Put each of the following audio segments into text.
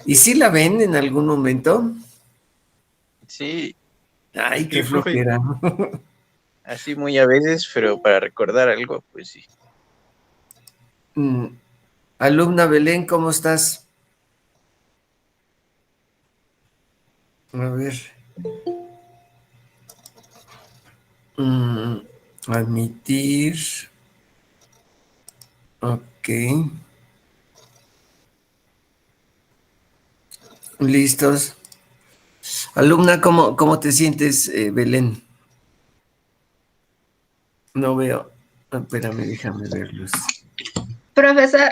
¿Y si la ven en algún momento? Sí, Ay, qué sí, profe, flojera. así muy a veces, pero para recordar algo, pues sí. Mm, Alumna Belén, ¿cómo estás? A ver. mm, Admitir. Ok. Listos. Alumna, ¿cómo te sientes, Belén? No veo. Espérame, déjame verlos. Profesor,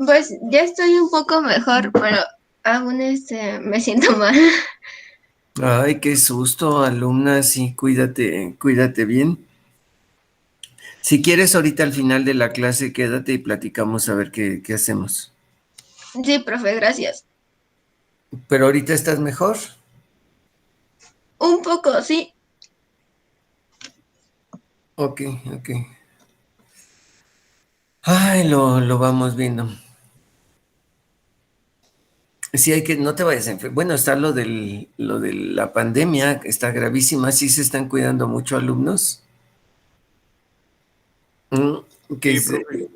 pues ya estoy un poco mejor, pero aún me siento mal. Ay, qué susto, alumna. Sí, cuídate bien. Si quieres, ahorita al final de la clase, quédate y platicamos a ver qué hacemos. Sí, profe, gracias. Pero ahorita estás mejor. Un poco, sí. Ok, ok. Ay, lo vamos viendo. Sí, no te vayas a enfermar. Bueno, está lo de la pandemia, que está gravísima. Sí se están cuidando mucho alumnos. Que Sí, profe.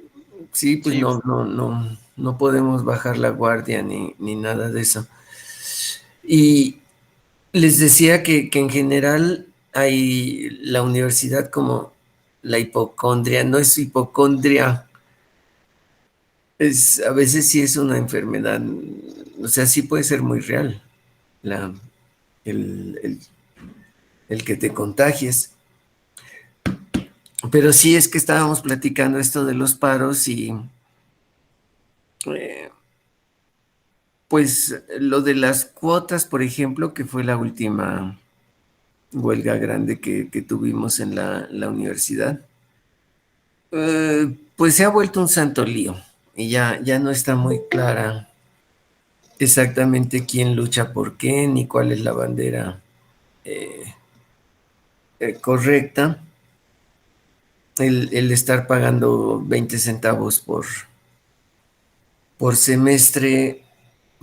sí, pues Sí, no podemos bajar la guardia ni nada de eso. Y les decía que en general hay la universidad como la hipocondria, no es hipocondria, a veces sí es una enfermedad, o sea, sí puede ser muy real la, el, el- el que te contagies. Pero sí es que estábamos platicando esto de los paros y eh, pues lo de las cuotas, por ejemplo, que fue la última huelga grande que tuvimos en la universidad. Pues se ha vuelto un santo lío y ya no está muy clara exactamente quién lucha por qué ni cuál es la bandera correcta. El estar pagando 20 centavos por semestre,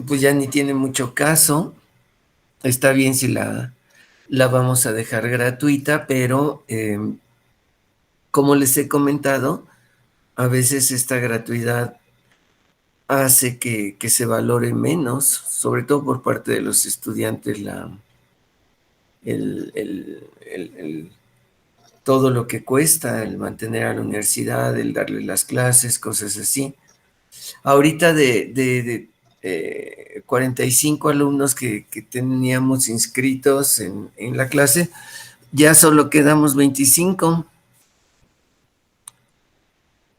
pues ya ni tiene mucho caso. Está bien si la vamos a dejar gratuita, pero como les he comentado, a veces esta gratuidad hace que se valore menos, sobre todo por parte de los estudiantes, todo lo que cuesta el mantener a la universidad, el darle las clases, cosas así. Ahorita de 45 alumnos que teníamos inscritos en la clase, ya solo quedamos 25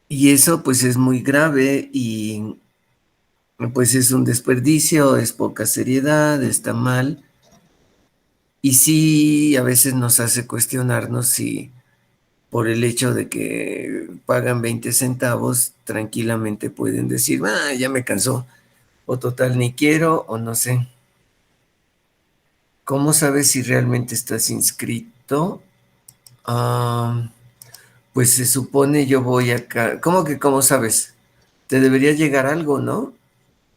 y eso pues es muy grave y pues es un desperdicio, es poca seriedad, está mal. Y sí, a veces nos hace cuestionarnos si por el hecho de que pagan 20 centavos, tranquilamente pueden decir, ya me cansó, o total ni quiero, o no sé. ¿Cómo sabes si realmente estás inscrito? Ah, pues se supone yo voy acá. ¿Cómo que cómo sabes? Te debería llegar algo, ¿no?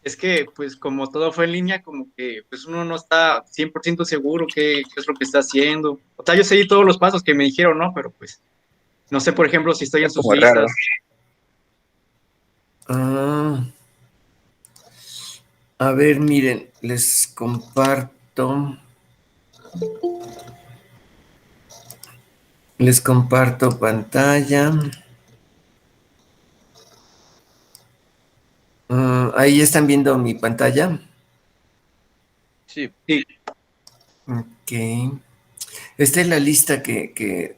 es que pues como todo fue en línea, como que pues uno no está 100% seguro qué es lo que está haciendo. O sea, yo seguí todos los pasos que me dijeron, ¿no? Pero pues no sé, por ejemplo, si estoy en sus Como raro. listas. Ah, a ver, miren, les comparto pantalla. Ahí están viendo mi pantalla. Sí, Sí. Ok. Esta es la lista que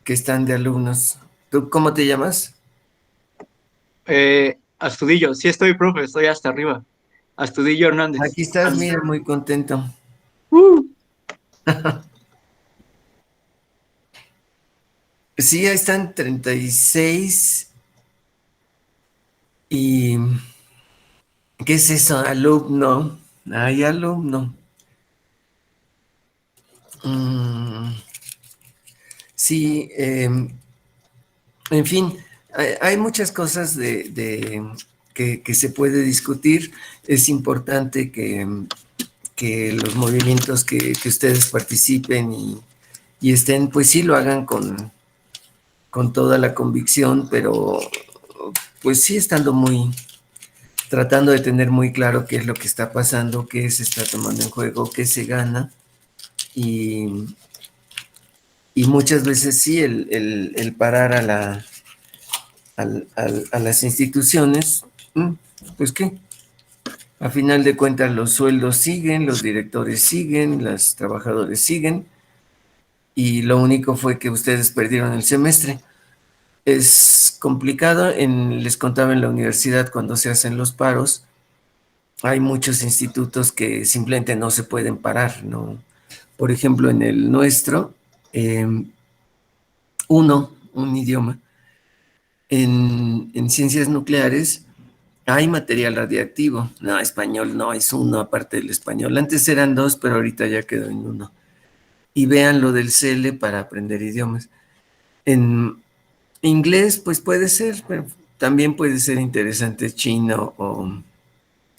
están de alumnos. ¿Tú cómo te llamas? Astudillo, sí estoy, profe, estoy hasta arriba. Astudillo Hernández. Aquí estás, mira, muy contento. Uh, Sí, ahí están 36 y ¿qué es eso? Alumno. Ay, alumno. Mm, sí, en fin, hay muchas cosas que se puede discutir. Es importante que los movimientos que ustedes participen y estén, pues sí lo hagan con toda la convicción, pero pues sí estando tratando de tener muy claro qué es lo que está pasando, qué se está tomando en juego, qué se gana, y, y muchas veces sí el parar a las instituciones, pues qué, a final de cuentas los sueldos siguen, los directores siguen, los trabajadores siguen, y lo único fue que ustedes perdieron el semestre. Es complicado, les contaba en la universidad cuando se hacen los paros, hay muchos institutos que simplemente no se pueden parar, ¿no? Por ejemplo, en el nuestro, eh, un idioma, en ciencias nucleares hay material radiactivo. No, español no, es uno aparte del español. Antes eran dos, pero ahorita ya quedó en uno. Y vean lo del CELE para aprender idiomas. En inglés, pues puede ser, pero también puede ser interesante chino o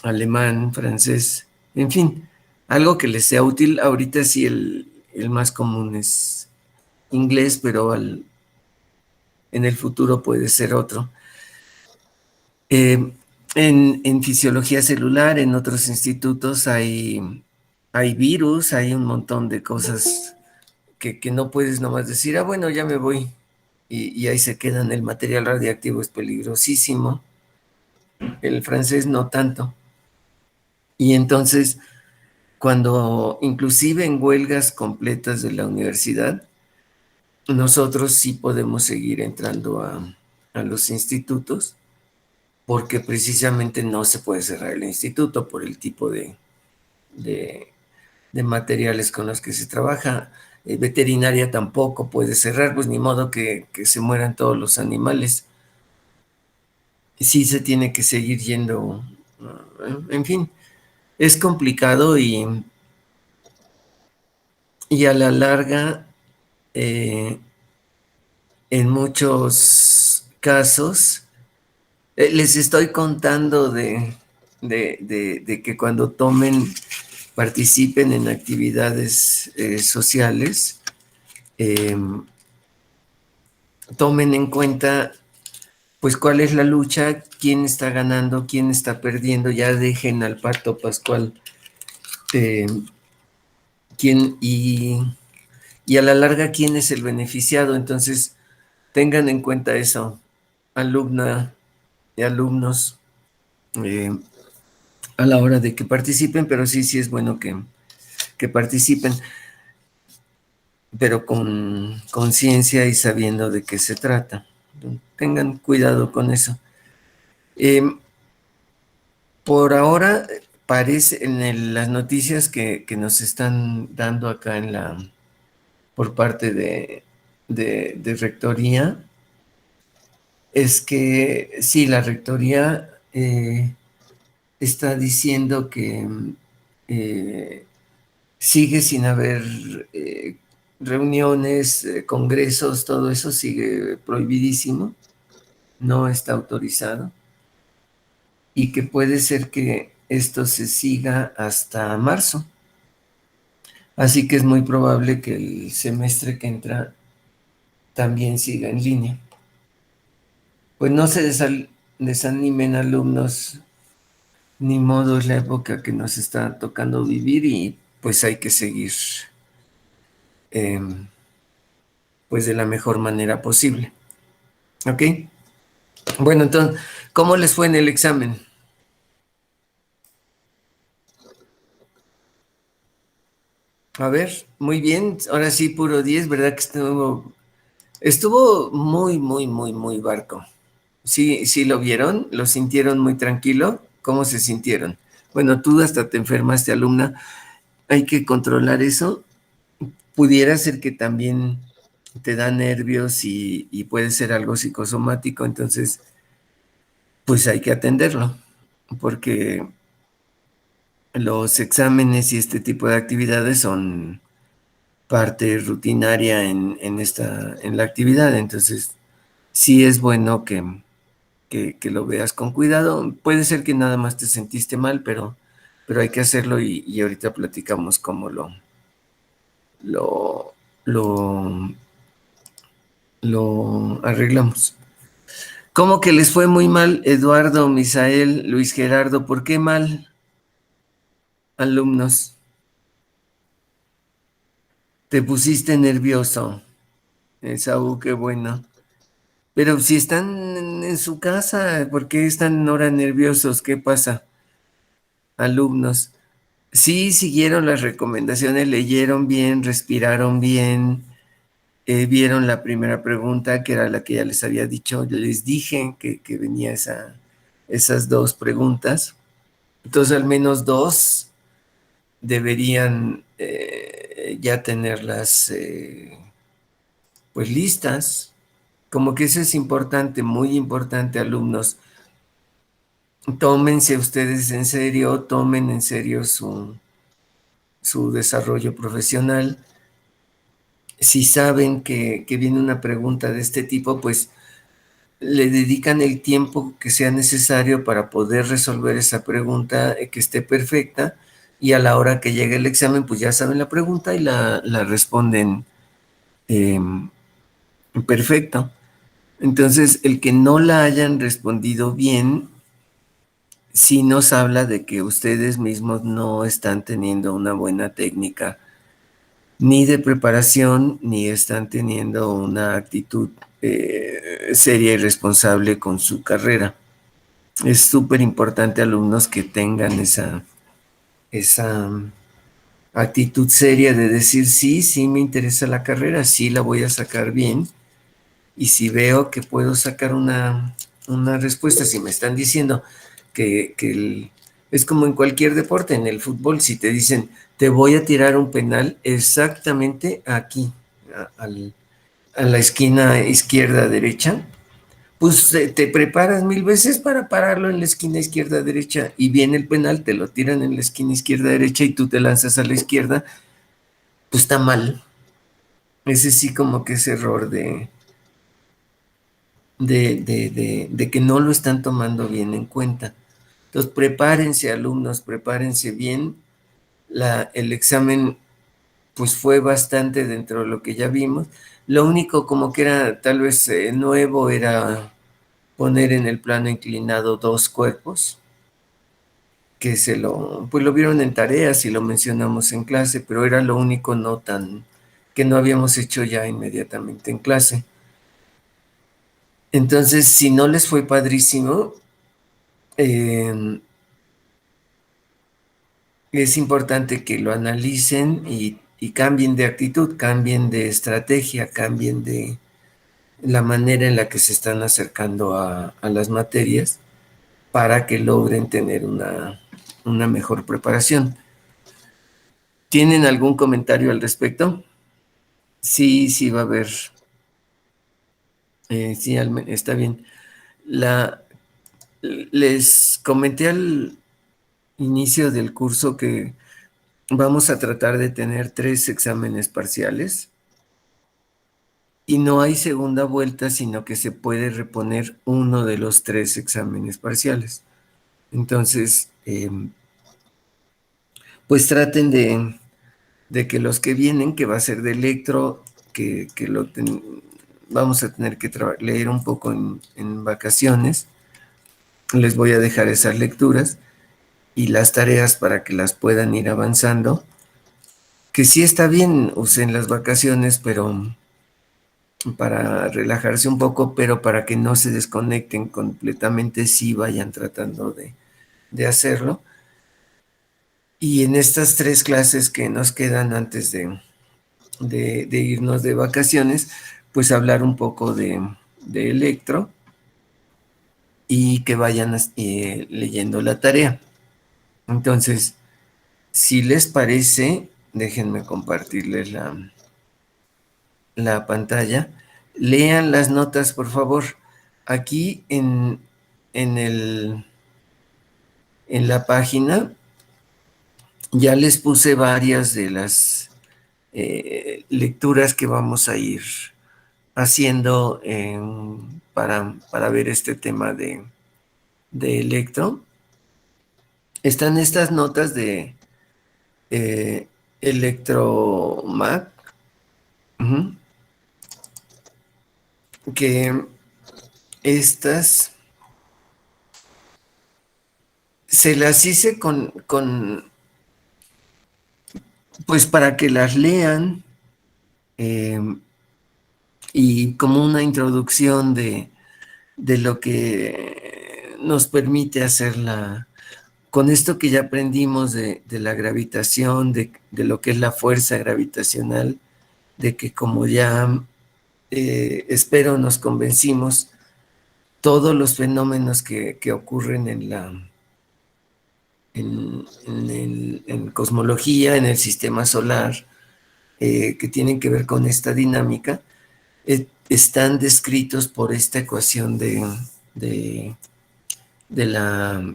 alemán, francés, en fin, algo que les sea útil. Ahorita sí el más común es inglés, pero en el futuro puede ser otro. En fisiología celular, en otros institutos hay virus, hay un montón de cosas que no puedes nomás decir, bueno, ya me voy, y ahí se quedan. El material radiactivo es peligrosísimo, el francés no tanto. Y entonces, cuando inclusive en huelgas completas de la universidad, nosotros sí podemos seguir entrando a los institutos, porque precisamente no se puede cerrar el instituto por el tipo de, de materiales con los que se trabaja. Veterinaria tampoco puede cerrar, pues ni modo que se mueran todos los animales. Sí se tiene que seguir yendo, en fin, es complicado y a la larga, en muchos casos, les estoy contando de que cuando participen en actividades sociales, eh, tomen en cuenta pues cuál es la lucha, quién está ganando, quién está perdiendo, ya dejen al pato Pascual, eh, quién y a la larga quién es el beneficiado. Entonces tengan en cuenta eso, alumna y alumnos, eh, a la hora de que participen, pero sí es bueno que participen, pero con conciencia y sabiendo de qué se trata. Tengan cuidado con eso. Eh, por ahora, parece en las noticias que nos están dando acá por parte de Rectoría, es que sí, la Rectoría está diciendo que sigue sin haber reuniones, congresos, todo eso sigue prohibidísimo, no está autorizado, y que puede ser que esto se siga hasta marzo. Así que es muy probable que el semestre que entra también siga en línea. Pues no se desanimen, alumnos, ni modo, es la época que nos está tocando vivir y pues hay que seguir eh, pues de la mejor manera posible. ¿Ok? Bueno, entonces, ¿cómo les fue en el examen? A ver, muy bien, ahora sí, puro 10, ¿verdad que estuvo muy barco? Sí, sí lo vieron, lo sintieron muy tranquilo. ¿Cómo se sintieron? Bueno, tú hasta te enfermaste, alumna, hay que controlar eso. Pudiera ser que también te da nervios y puede ser algo psicosomático, entonces pues hay que atenderlo, porque los exámenes y este tipo de actividades son parte rutinaria en la actividad. Entonces sí es bueno que lo veas con cuidado. Puede ser que nada más te sentiste mal, pero hay que hacerlo y ahorita platicamos cómo lo, lo, lo arreglamos. ¿Cómo que les fue muy mal, Eduardo, Misael, Luis Gerardo? ¿Por qué mal, alumnos? Te pusiste nervioso, Esaú, qué bueno. Pero si están en su casa, ¿por qué están ahora nerviosos? ¿Qué pasa, alumnos? Sí, siguieron las recomendaciones, leyeron bien, respiraron bien, vieron la primera pregunta, que era la que ya les había dicho. Les dije que venía esas dos preguntas. Entonces, al menos dos deberían ya tenerlas pues listas. Como que eso es importante, muy importante, alumnos. Tómense ustedes en serio, tomen en serio su desarrollo profesional. Si saben que viene una pregunta de este tipo, pues le dedican el tiempo que sea necesario para poder resolver esa pregunta, que esté perfecta, y a la hora que llegue el examen, pues ya saben la pregunta y la responden eh, perfecto. Entonces, el que no la hayan respondido bien, sí nos habla de que ustedes mismos no están teniendo una buena técnica ni de preparación, ni están teniendo una actitud seria y responsable con su carrera. Es súper importante, alumnos, que tengan esa actitud seria de decir, sí, sí me interesa la carrera, sí la voy a sacar bien, y si veo que puedo sacar una respuesta, si me están diciendo es como en cualquier deporte, en el fútbol, si te dicen, te voy a tirar un penal exactamente aquí, a la esquina izquierda derecha, pues te preparas 1000 veces para pararlo en la esquina izquierda derecha, y viene el penal, te lo tiran en la esquina izquierda derecha y tú te lanzas a la izquierda, pues está mal. Ese sí como que es error de que no lo están tomando bien en cuenta. Entonces, prepárense, alumnos, prepárense bien. El examen, pues fue bastante dentro de lo que ya vimos. Lo único como que era tal vez nuevo era poner en el plano inclinado dos cuerpos, que pues lo vieron en tareas y lo mencionamos en clase, pero era lo único que no habíamos hecho ya inmediatamente en clase. Entonces, si no les fue padrísimo, es importante que lo analicen y cambien de actitud, cambien de estrategia, cambien de la manera en la que se están acercando a las materias para que logren tener una mejor preparación. ¿Tienen algún comentario al respecto? Sí, sí va a haber. Sí, está bien. Les comenté al inicio del curso que vamos a tratar de tener 3 exámenes parciales y no hay segunda vuelta, sino que se puede reponer uno de los 3 exámenes parciales. Entonces, pues traten de que los que vienen, que va a ser de electro, que vamos a tener que leer un poco en vacaciones, les voy a dejar esas lecturas y las tareas para que las puedan ir avanzando, que sí está bien, usen las vacaciones, pero para relajarse un poco, pero para que no se desconecten completamente, sí vayan tratando de hacerlo. Y en estas 3 clases que nos quedan antes de irnos de vacaciones, pues hablar un poco de electro y que vayan leyendo la tarea. Entonces, si les parece, déjenme compartirles la pantalla. Lean las notas, por favor. Aquí en la página ya les puse varias de las lecturas que vamos a ir haciendo para ver este tema de electro. Están estas notas de Electromag, que estas se las hice pues para que las lean, eh, y como una introducción de lo que nos permite hacer con esto que ya aprendimos de la gravitación, de lo que es la fuerza gravitacional, de que como ya espero nos convencimos, todos los fenómenos que ocurren en cosmología, en el sistema solar, que tienen que ver con esta dinámica, están descritos por esta ecuación de, de la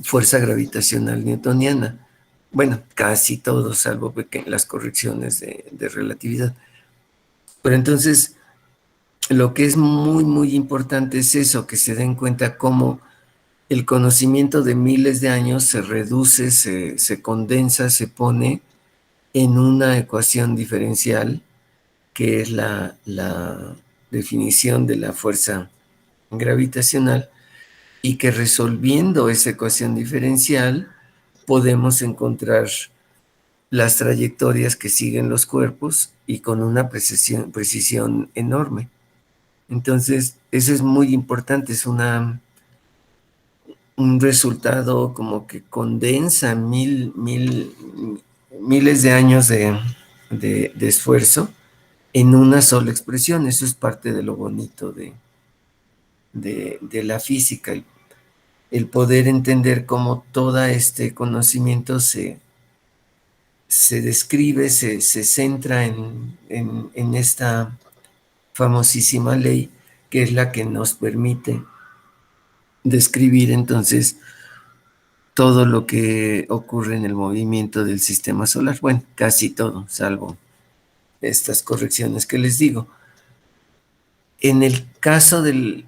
fuerza gravitacional newtoniana. Bueno, casi todos, salvo las correcciones de relatividad. Pero entonces, lo que es muy, muy importante es eso, que se den cuenta cómo el conocimiento de miles de años se reduce, se condensa, se pone en una ecuación diferencial, que es la definición de la fuerza gravitacional, y que resolviendo esa ecuación diferencial podemos encontrar las trayectorias que siguen los cuerpos y con una precisión enorme. Entonces, eso es muy importante, es un resultado como que condensa miles de años de esfuerzo en una sola expresión. Eso es parte de lo bonito de la física, el poder entender cómo todo este conocimiento se describe, se centra en esta famosísima ley, que es la que nos permite describir entonces todo lo que ocurre en el movimiento del sistema solar. Bueno, casi todo, salvo estas correcciones que les digo. En el caso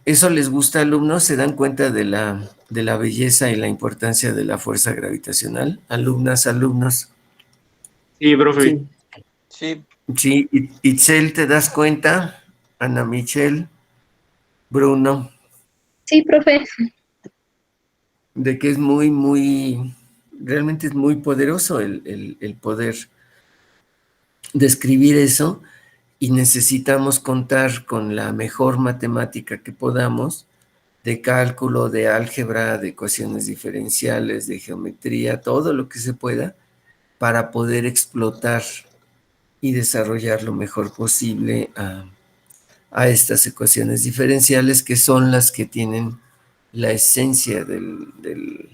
eso les gusta a alumnos, se dan cuenta de la belleza y la importancia de la fuerza gravitacional, alumnas, alumnos. Sí, profe. Sí. Sí. Sí, Itzel, ¿te das cuenta? Ana Michelle, Bruno, Sí, profe. de que es realmente es muy poderoso el poder describir eso, y necesitamos contar con la mejor matemática que podamos, de cálculo, de álgebra, de ecuaciones diferenciales, de geometría, todo lo que se pueda, para poder explotar y desarrollar lo mejor posible a estas ecuaciones diferenciales, que son las que tienen la esencia del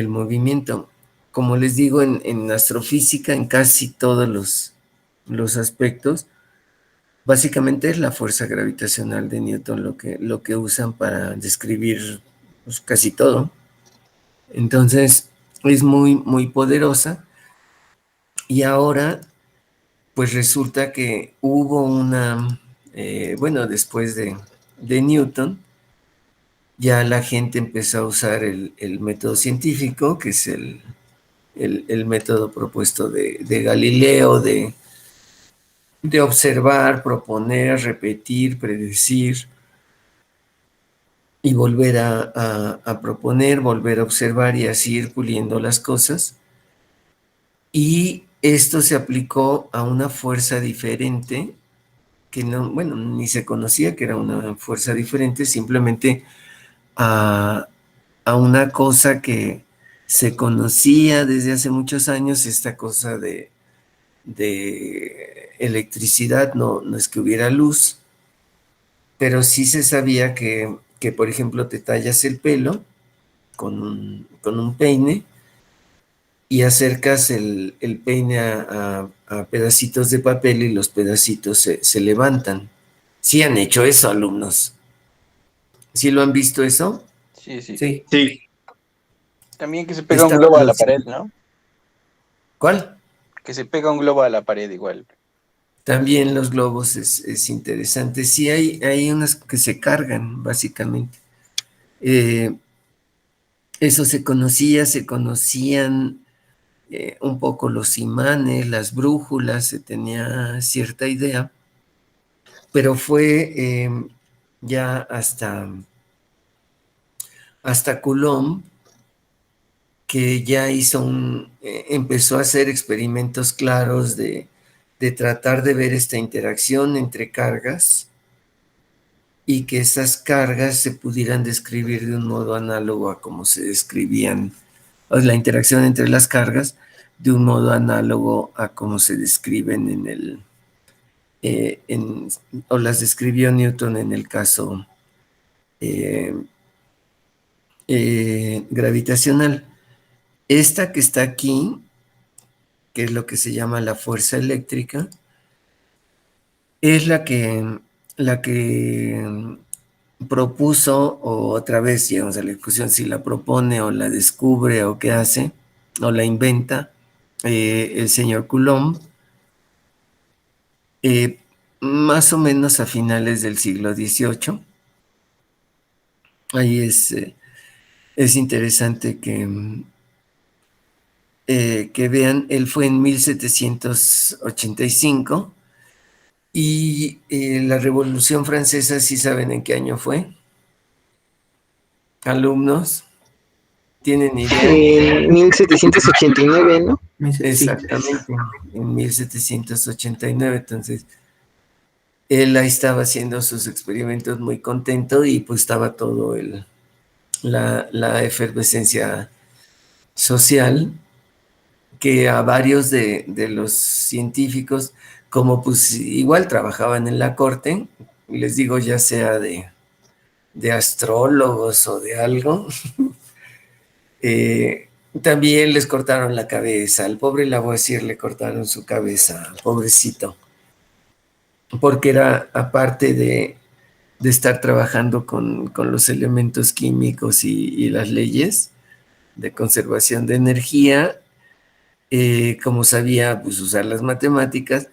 movimiento. Como les digo, en astrofísica, en casi todos los aspectos, básicamente es la fuerza gravitacional de Newton lo que usan para describir, pues, casi todo. Entonces, es muy, muy poderosa. Y ahora, pues resulta que hubo bueno, después de Newton, ya la gente empezó a usar el método científico, que es el método propuesto de Galileo, de observar, proponer, repetir, predecir, y volver a proponer, volver a observar, y así ir puliendo las cosas. Y esto se aplicó a una fuerza diferente, que no, bueno, ni se conocía que era una fuerza diferente, simplemente a una cosa que se conocía desde hace muchos años, esta cosa de electricidad. No es que hubiera luz, pero sí se sabía que, por ejemplo, te tallas el pelo con un peine, y acercas el peine a pedacitos de papel, y los pedacitos se levantan. ¿Sí han hecho eso, alumnos? ¿Sí lo han visto eso? Sí, sí. Sí. Sí. También que se pega un Estaban globo a la los- pared, ¿no? ¿Cuál? Que se pega un globo a la pared igual. También los globos es interesante. Sí, hay unas que se cargan, básicamente. Eso se conocían un poco los imanes, las brújulas, se tenía cierta idea, pero fue ya hasta Coulomb que ya empezó a hacer experimentos claros de tratar de ver esta interacción entre cargas y que esas cargas se pudieran describir de un modo análogo a cómo se describían, o la interacción entre las cargas de un modo análogo a cómo se describen o las describió Newton en el caso eh, gravitacional. Esta que está aquí, que es lo que se llama la fuerza eléctrica, es la que propuso, o otra vez llegamos a la discusión si la propone o la descubre o qué hace, o la inventa el señor Coulomb, más o menos a finales del siglo XVIII. Ahí es interesante que vean, él fue en 1785 y la Revolución Francesa, ¿sí saben en qué año fue? Alumnos, ¿tienen idea? En 1789, ¿no? Exactamente, en 1789. Entonces, él ahí estaba haciendo sus experimentos muy contento y pues estaba todo la efervescencia social que a varios de los científicos, como pues igual trabajaban en la corte, les digo, ya sea de astrólogos o de algo, también les cortaron la cabeza. Al pobre Lavoisier le cortaron su cabeza, pobrecito, porque era aparte de estar trabajando con los elementos químicos y las leyes de conservación de energía, como sabía pues, usar las matemáticas,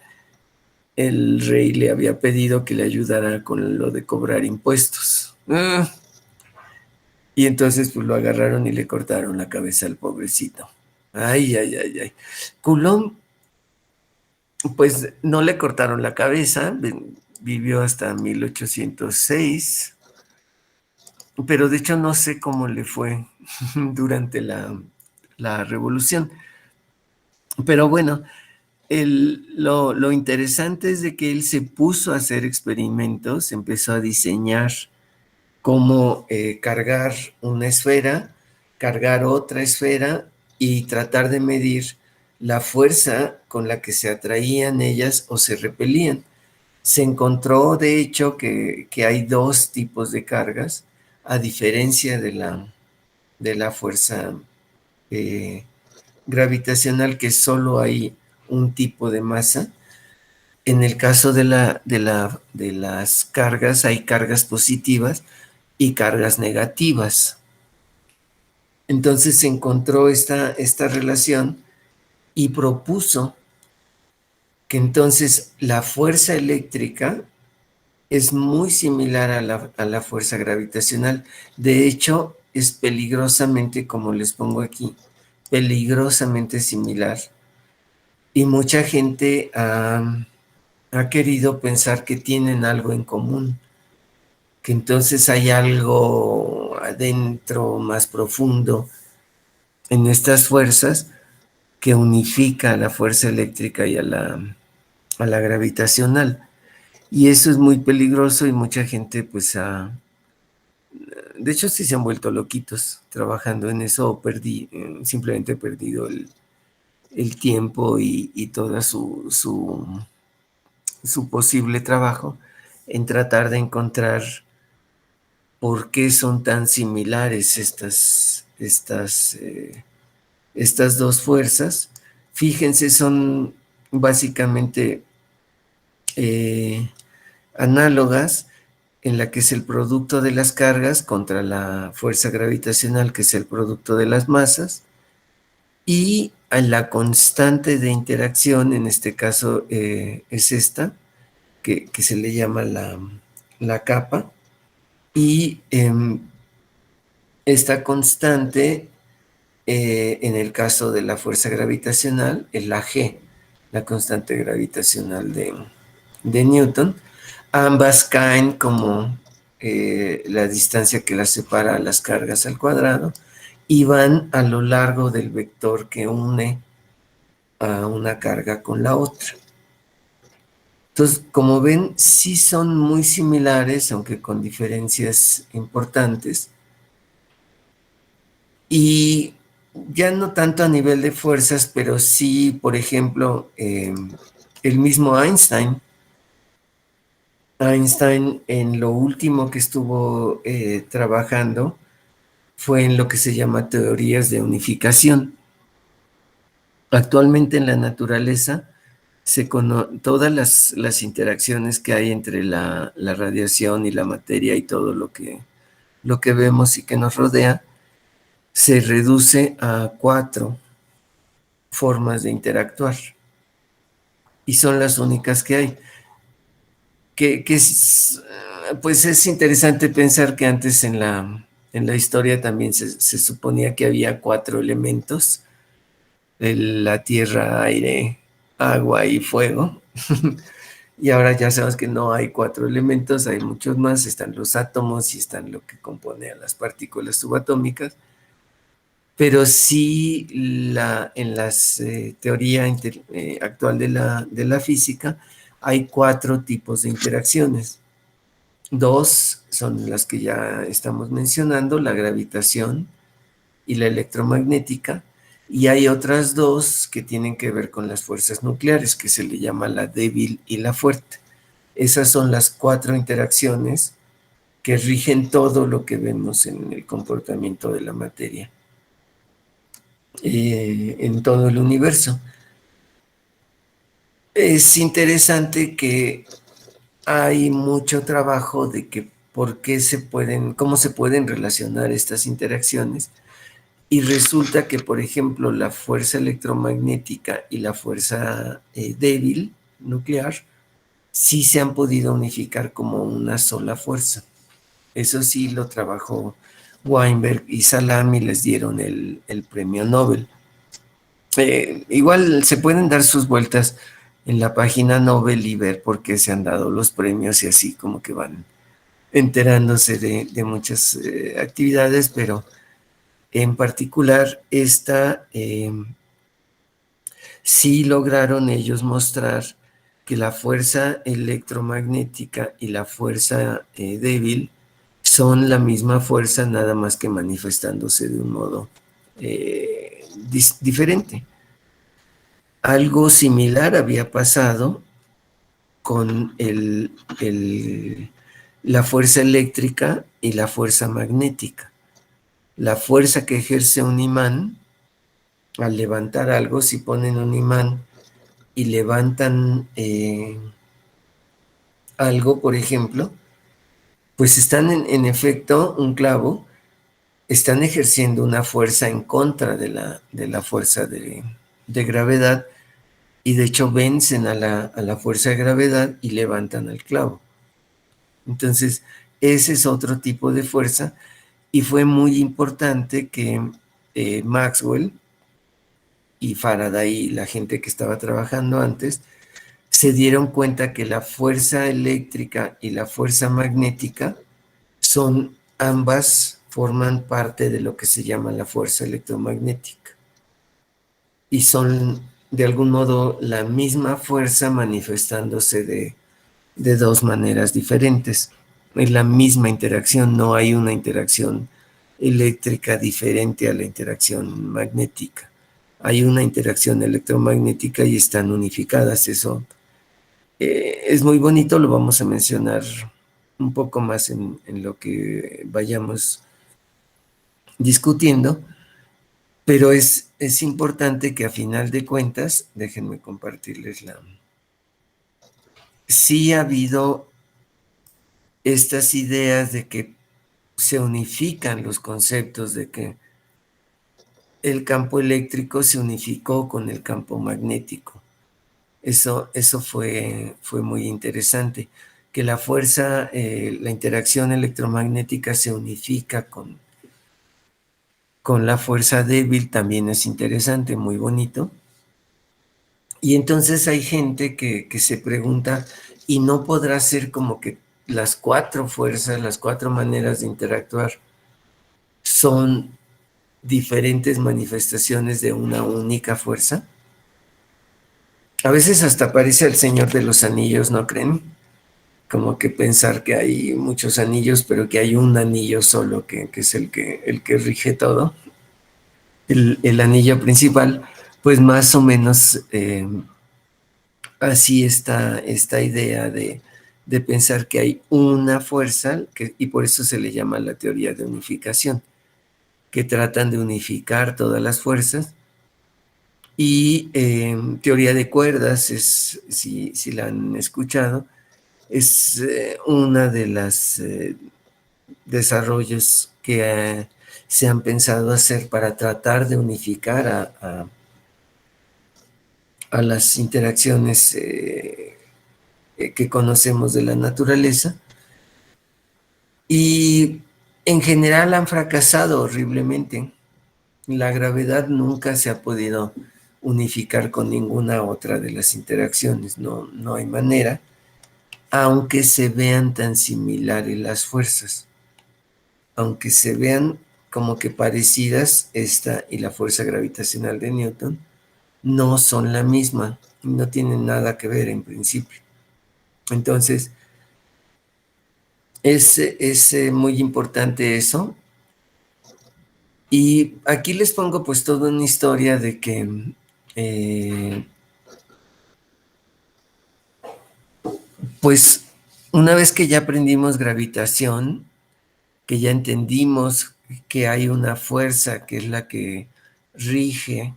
el rey le había pedido que le ayudara con lo de cobrar impuestos. Y entonces pues lo agarraron y le cortaron la cabeza al pobrecito. Ay, ay, ay, ay. Coulomb, pues no le cortaron la cabeza, vivió hasta 1806, pero de hecho no sé cómo le fue durante la revolución. Pero bueno, lo interesante es de que él se puso a hacer experimentos, empezó a diseñar cómo cargar una esfera, cargar otra esfera y tratar de medir la fuerza con la que se atraían ellas o se repelían. Se encontró, de hecho, que hay dos tipos de cargas, a diferencia de la fuerza gravitacional, que solo hay un tipo de masa. En el caso de las cargas, hay cargas positivas y cargas negativas. Entonces se encontró esta relación y propuso que entonces la fuerza eléctrica es muy similar a la fuerza gravitacional. De hecho, es peligrosamente, como les pongo aquí, peligrosamente similar. Y mucha gente ha querido pensar que tienen algo en común, que entonces hay algo adentro más profundo en estas fuerzas que unifica a la fuerza eléctrica y a la gravitacional. Y eso es muy peligroso y mucha gente pues de hecho sí se han vuelto loquitos trabajando en eso o simplemente perdido el tiempo y toda su posible trabajo en tratar de encontrar por qué son tan similares estas dos fuerzas. Fíjense, son básicamente análogas, en la que es el producto de las cargas contra la fuerza gravitacional, que es el producto de las masas, y a la constante de interacción, en este caso es esta, que se le llama la capa, y esta constante, en el caso de la fuerza gravitacional, es la G, la constante gravitacional de Newton. Ambas caen como la distancia que las separa a las cargas al cuadrado y van a lo largo del vector que une a una carga con la otra. Entonces, como ven, sí son muy similares, aunque con diferencias importantes. Y ya no tanto a nivel de fuerzas, pero sí, por ejemplo, el mismo Einstein. Einstein en lo último que estuvo trabajando fue en lo que se llama teorías de unificación. Actualmente en la naturaleza, todas las interacciones que hay entre la radiación y la materia y todo lo que vemos y que nos rodea, se reduce a 4 formas de interactuar. Y son las únicas que hay. Pues es interesante pensar que antes en la historia también se suponía que había 4 elementos: la tierra, aire, agua y fuego. Y ahora ya sabemos que no hay 4 elementos, hay muchos más. Están los átomos y están lo que compone a las partículas subatómicas. Pero sí, en la teoría actual de la física, hay 4 tipos de interacciones. 2 son las que ya estamos mencionando: la gravitación y la electromagnética, y hay otras 2 que tienen que ver con las fuerzas nucleares, que se le llama la débil y la fuerte. Esas son las 4 interacciones que rigen todo lo que vemos en el comportamiento de la materia en todo el universo. Es interesante que hay mucho trabajo de que cómo se pueden relacionar estas interacciones, y resulta que, por ejemplo, la fuerza electromagnética y la fuerza débil nuclear sí se han podido unificar como una sola fuerza. Eso sí lo trabajó Weinberg y Salam y les dieron el premio Nobel. Igual se pueden dar sus vueltas en la página Nobel y ver por qué se han dado los premios, y así como que van enterándose de muchas actividades, pero en particular esta sí lograron ellos mostrar que la fuerza electromagnética y la fuerza débil son la misma fuerza, nada más que manifestándose de un modo diferente. Algo similar había pasado con la fuerza eléctrica y la fuerza magnética. La fuerza que ejerce un imán al levantar algo, si ponen un imán y levantan algo, por ejemplo, pues están en efecto, un clavo, están ejerciendo una fuerza en contra de la fuerza de gravedad, y de hecho vencen a la fuerza de gravedad y levantan el clavo. Entonces, ese es otro tipo de fuerza, y fue muy importante que Maxwell y Faraday, la gente que estaba trabajando antes, se dieron cuenta que la fuerza eléctrica y la fuerza magnética forman parte de lo que se llama la fuerza electromagnética, y son de algún modo la misma fuerza manifestándose de 2 maneras diferentes. Es la misma interacción, no hay una interacción eléctrica diferente a la interacción magnética. Hay una interacción electromagnética y están unificadas. Eso es muy bonito, lo vamos a mencionar un poco más en lo que vayamos discutiendo, pero es importante que a final de cuentas, déjenme compartirles sí ha habido estas ideas de que se unifican los conceptos, de que el campo eléctrico se unificó con el campo magnético. Eso fue muy interesante, que la fuerza, la interacción electromagnética se unifica con la fuerza débil, también es interesante, muy bonito. Y entonces hay gente que se pregunta, ¿y no podrá ser como que las cuatro fuerzas, las cuatro maneras de interactuar son diferentes manifestaciones de una única fuerza? A veces hasta parece el Señor de los Anillos, ¿no creen? Como que pensar que hay muchos anillos, pero que hay un anillo solo que es el que rige todo. El anillo principal, pues más o menos así está esta idea de pensar que hay una fuerza, y por eso se le llama la teoría de unificación, que tratan de unificar todas las fuerzas. Y teoría de cuerdas, si la han escuchado, es una de las desarrollos que se han pensado hacer para tratar de unificar a las interacciones que conocemos de la naturaleza. Y en general han fracasado horriblemente. La gravedad nunca se ha podido unificar con ninguna otra de las interacciones, no hay manera, aunque se vean tan similares las fuerzas, aunque se vean como que parecidas, esta y la fuerza gravitacional de Newton, no son la misma, no tienen nada que ver en principio. Entonces, es muy importante eso. Y aquí les pongo pues toda una historia de que pues una vez que ya aprendimos gravitación, que ya entendimos que hay una fuerza que es la que rige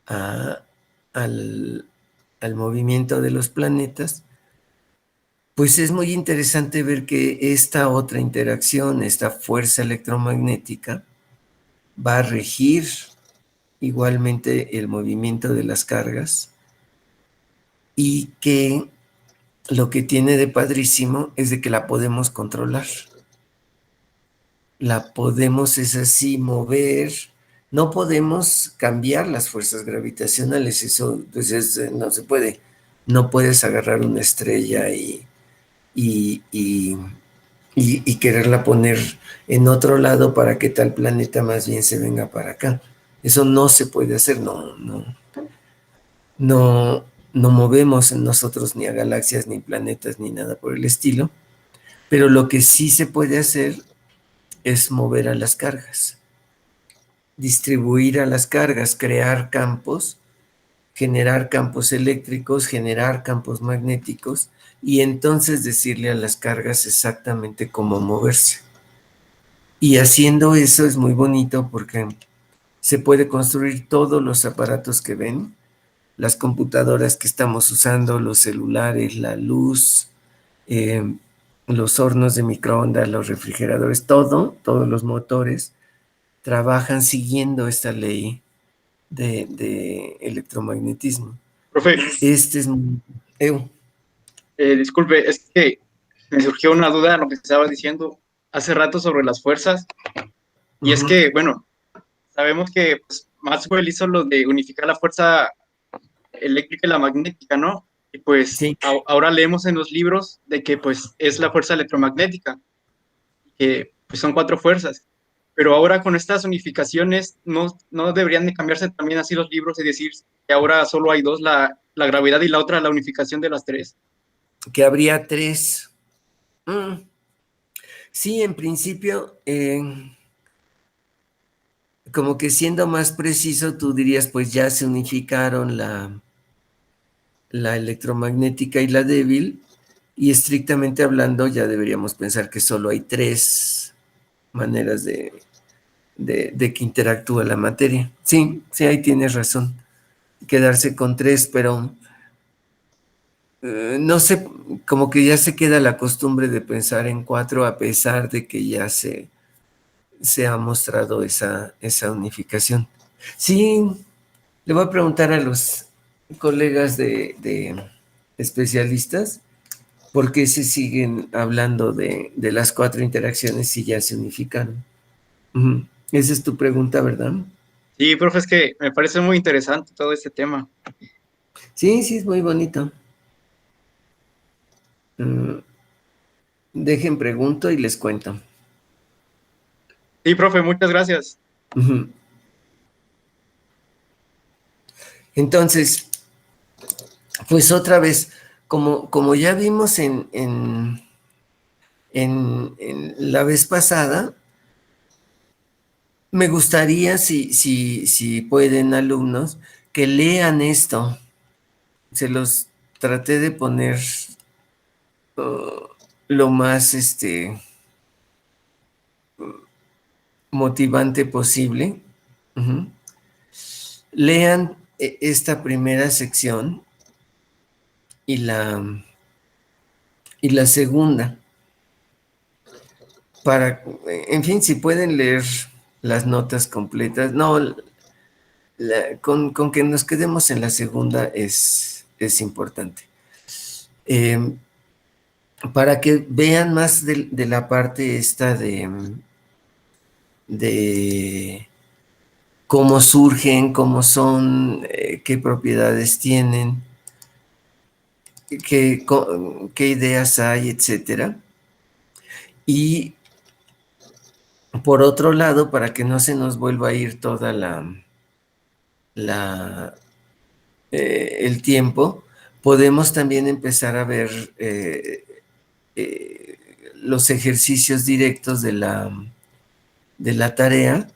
al movimiento de los planetas, pues es muy interesante ver que esta otra interacción, esta fuerza electromagnética, va a regir igualmente el movimiento de las cargas, y que lo que tiene de padrísimo es de que la podemos controlar. La podemos, es así, mover. No podemos cambiar las fuerzas gravitacionales, eso pues no se puede. No puedes agarrar una estrella y quererla poner en otro lado para que tal planeta más bien se venga para acá. Eso no se puede hacer, no movemos nosotros ni a galaxias, ni planetas, ni nada por el estilo, pero lo que sí se puede hacer es mover a las cargas, distribuir a las cargas, crear campos, generar campos eléctricos, generar campos magnéticos, y entonces decirle a las cargas exactamente cómo moverse. Y haciendo eso es muy bonito porque se puede construir todos los aparatos que ven, las computadoras que estamos usando, los celulares, la luz, los hornos de microondas, los refrigeradores, todos los motores trabajan siguiendo esta ley de electromagnetismo. Profe, Este es... disculpe, es que me surgió una duda en lo que estabas diciendo hace rato sobre las fuerzas. Y es que, bueno, sabemos que pues, Maxwell hizo lo de unificar la fuerza eléctrica y la magnética, ¿no? Y pues sí. Ahora leemos en los libros de que pues es la fuerza electromagnética, que pues son cuatro fuerzas. Pero ahora con estas unificaciones no deberían de cambiarse también así los libros y decir que ahora solo hay dos, la gravedad y la otra la unificación de las tres. Que habría tres. Sí, en principio, como que siendo más preciso, tú dirías, pues ya se unificaron la electromagnética y la débil, y estrictamente hablando ya deberíamos pensar que solo hay tres maneras de que interactúa la materia. Sí, ahí tienes razón. Quedarse con tres, pero no sé, como que ya se queda la costumbre de pensar en cuatro, a pesar de que ya se ha mostrado esa unificación. Sí, le voy a preguntar a los colegas de especialistas por qué se siguen hablando de las 4 interacciones si ya se unificaron. Ujú. Esa es tu pregunta, ¿verdad? Sí, profe, es que me parece muy interesante todo este tema. Sí, sí, es muy bonito. Mm, Dejen pregunto y les cuento. Sí, profe, muchas gracias. Ujú. Entonces, pues otra vez, como ya vimos en la vez pasada, me gustaría, si pueden, alumnos, que lean esto. Se los traté de poner uh, lo más motivante posible. Ujú. Lean esta primera sección y la segunda, para, en fin, si pueden leer las notas completas, no, con que nos quedemos en la segunda es importante. Para que vean más de la parte esta de cómo surgen, cómo son, qué propiedades tienen, qué ideas hay, etcétera. Y por otro lado, para que no se nos vuelva a ir toda la el tiempo, podemos también empezar a ver los ejercicios directos de la tarea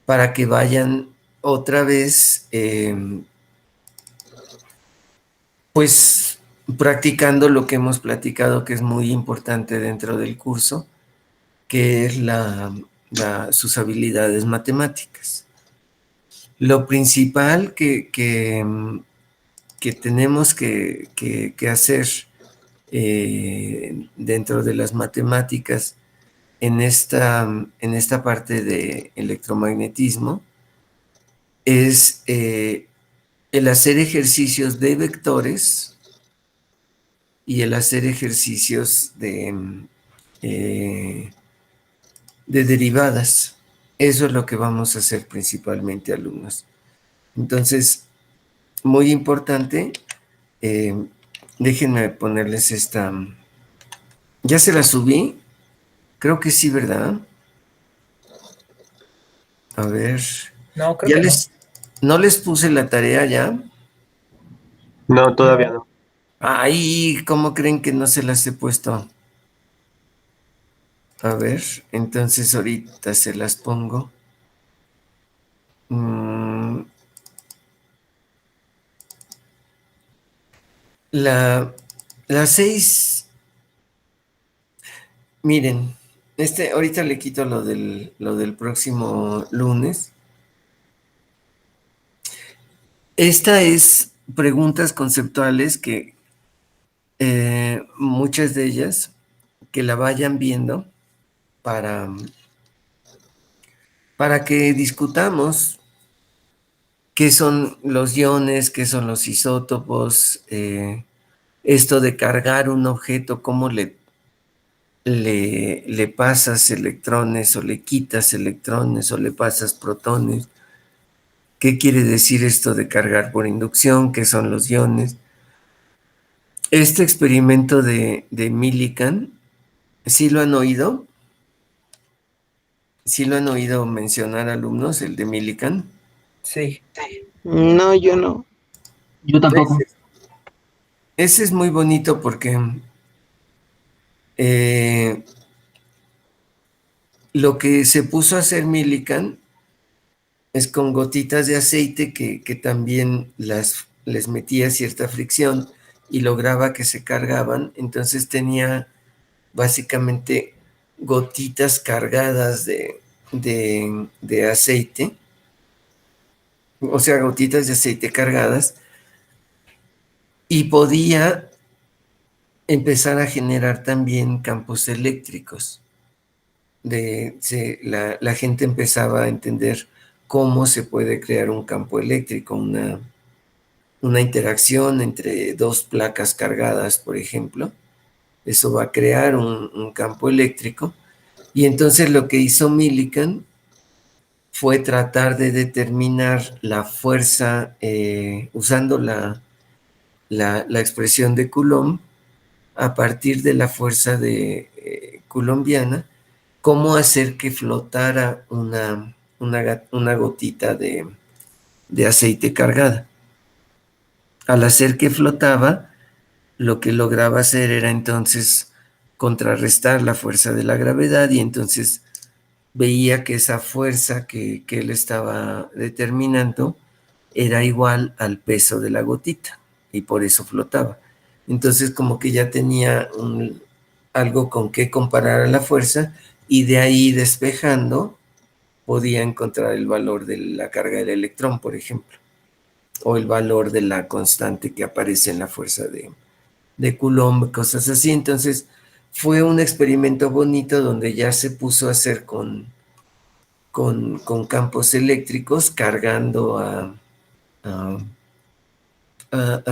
para que vayan otra vez, pues, practicando lo que hemos platicado, que es muy importante dentro del curso, que es sus habilidades matemáticas. Lo principal que tenemos que hacer dentro de las matemáticas en esta parte de electromagnetismo es el hacer ejercicios de vectores y el hacer ejercicios eh, de derivadas. Eso es lo que vamos a hacer principalmente, alumnos. Entonces, muy importante, eh, déjenme ponerles esta. ¿Ya se la subí? Creo que sí, ¿verdad? A ver. No, creo Ya que no. no les puse la tarea ya. No, todavía No. no. Ay, ¿cómo creen que no se las he puesto? A ver, entonces ahorita se las pongo. Mm, la, la 6, miren, ahorita le quito lo del próximo lunes. Esta es preguntas conceptuales que muchas de ellas que la vayan viendo para que discutamos qué son los iones, qué son los isótopos, esto de cargar un objeto, cómo le pasas electrones o le quitas electrones o le pasas protones. ¿Qué quiere decir esto de cargar por inducción? ¿Qué son los iones? Este experimento de Millikan, ¿sí lo han oído? ¿Sí lo han oído mencionar, alumnos, el de Millikan? Sí. No, yo no. Yo tampoco. Ese es muy bonito porque eh, lo que se puso a hacer Millikan es con gotitas de aceite que también les metía cierta fricción y lograba que se cargaban. Entonces tenía básicamente gotitas cargadas de aceite, o sea, gotitas de aceite cargadas, y podía empezar a generar también campos eléctricos. La gente empezaba a entender cómo se puede crear un campo eléctrico, una interacción entre dos placas cargadas, por ejemplo. Eso va a crear un campo eléctrico. Y entonces lo que hizo Millikan fue tratar de determinar la fuerza usando la expresión de Coulomb a partir de la fuerza coulombiana, cómo hacer que flotara una gotita de aceite cargada. Al hacer que flotaba, lo que lograba hacer era entonces contrarrestar la fuerza de la gravedad, y entonces veía que esa fuerza que él estaba determinando era igual al peso de la gotita, y por eso flotaba. Entonces como que ya tenía algo con qué comparar a la fuerza, y de ahí despejando podía encontrar el valor de la carga del electrón, por ejemplo, o el valor de la constante que aparece en la fuerza de Coulomb, cosas así. Entonces fue un experimento bonito donde ya se puso a hacer con campos eléctricos cargando a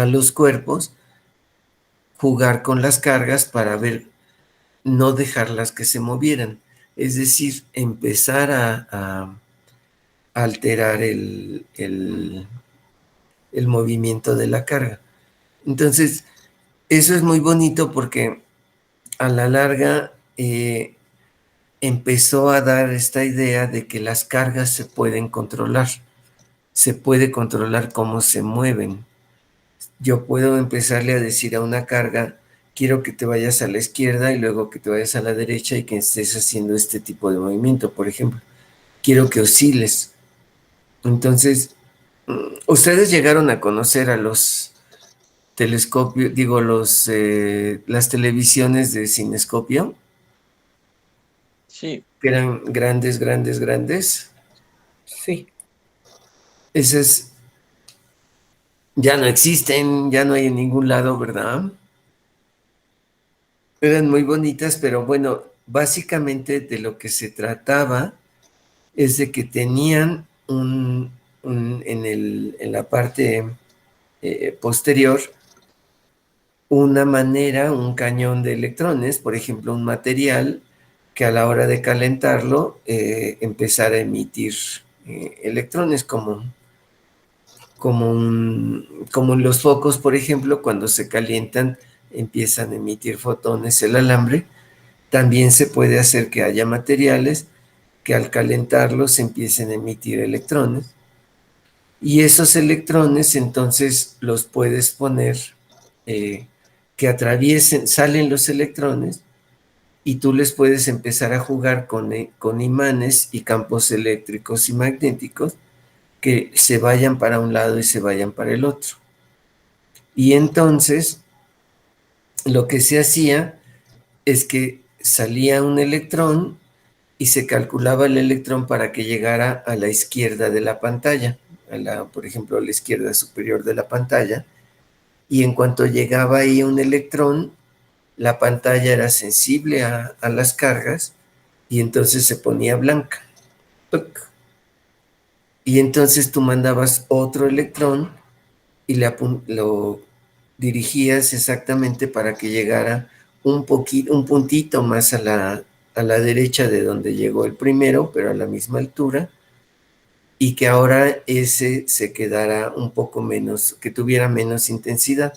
los cuerpos, jugar con las cargas para ver, no dejarlas que se movieran, es decir, empezar a alterar el movimiento de la carga. Entonces, eso es muy bonito porque a la larga empezó a dar esta idea de que las cargas se pueden controlar, se puede controlar cómo se mueven. Yo puedo empezarle a decir a una carga, quiero que te vayas a la izquierda y luego que te vayas a la derecha y que estés haciendo este tipo de movimiento, por ejemplo. Quiero que osciles. Entonces, ustedes llegaron a conocer a los telescopios, digo, las televisiones de cinescopio, Sí, que eran grandes, grandes, grandes. Sí. Esas ya no existen, ya no hay en ningún lado, ¿verdad? Eran muy bonitas, pero bueno, básicamente de lo que se trataba es de que tenían en la parte posterior una manera, un cañón de electrones, por ejemplo, un material que a la hora de calentarlo empezara a emitir electrones como los focos, por ejemplo, cuando se calientan empiezan a emitir fotones el alambre. También se puede hacer que haya materiales que al calentarlos empiecen a emitir electrones, y esos electrones entonces los puedes poner que atraviesen, salen los electrones, y tú les puedes empezar a jugar con imanes y campos eléctricos y magnéticos que se vayan para un lado y se vayan para el otro. Y entonces lo que se hacía es que salía un electrón y se calculaba el electrón para que llegara a la izquierda de la pantalla, por ejemplo, a la izquierda superior de la pantalla, y en cuanto llegaba ahí un electrón, la pantalla era sensible a las cargas, y entonces se ponía blanca. Y entonces tú mandabas otro electrón y lo dirigías exactamente para que llegara un puntito más a la derecha de donde llegó el primero, pero a la misma altura, y que ahora ese se quedara un poco menos, que tuviera menos intensidad.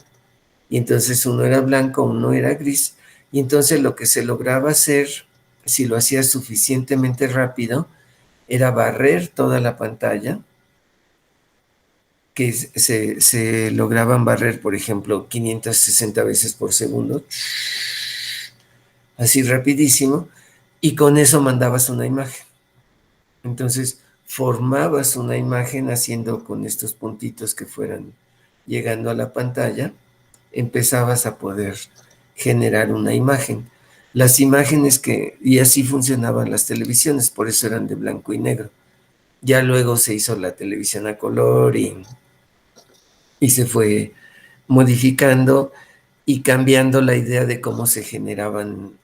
Y entonces uno era blanco, uno era gris, y entonces lo que se lograba hacer, si lo hacías suficientemente rápido, era barrer toda la pantalla, que se lograban barrer, por ejemplo, 560 veces por segundo, así rapidísimo, y con eso mandabas una imagen. Entonces formabas una imagen haciendo con estos puntitos que fueran llegando a la pantalla, empezabas a poder generar una imagen. Las imágenes y así funcionaban las televisiones, por eso eran de blanco y negro. Ya luego se hizo la televisión a color y se fue modificando y cambiando la idea de cómo se generaban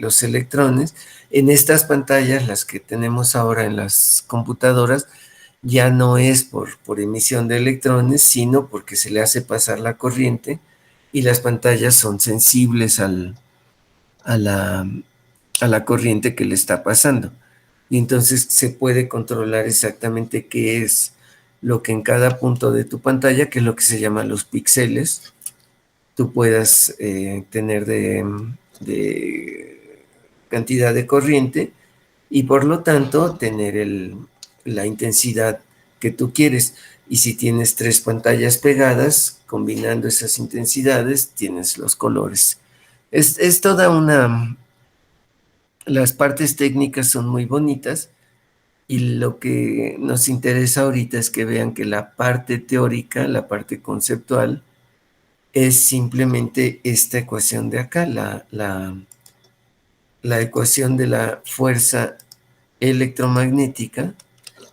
los electrones. En estas pantallas, las que tenemos ahora en las computadoras, ya no es por emisión de electrones, sino porque se le hace pasar la corriente y las pantallas son sensibles a la corriente que le está pasando. Y entonces se puede controlar exactamente qué es lo que en cada punto de tu pantalla, que es lo que se llama los píxeles, tú puedas tener de cantidad de corriente y por lo tanto tener la intensidad que tú quieres. Y si tienes 3 pantallas pegadas, combinando esas intensidades, tienes los colores. Es toda una... Las partes técnicas son muy bonitas y lo que nos interesa ahorita es que vean que la parte teórica, la parte conceptual, es simplemente esta ecuación de acá, la ecuación de la fuerza electromagnética,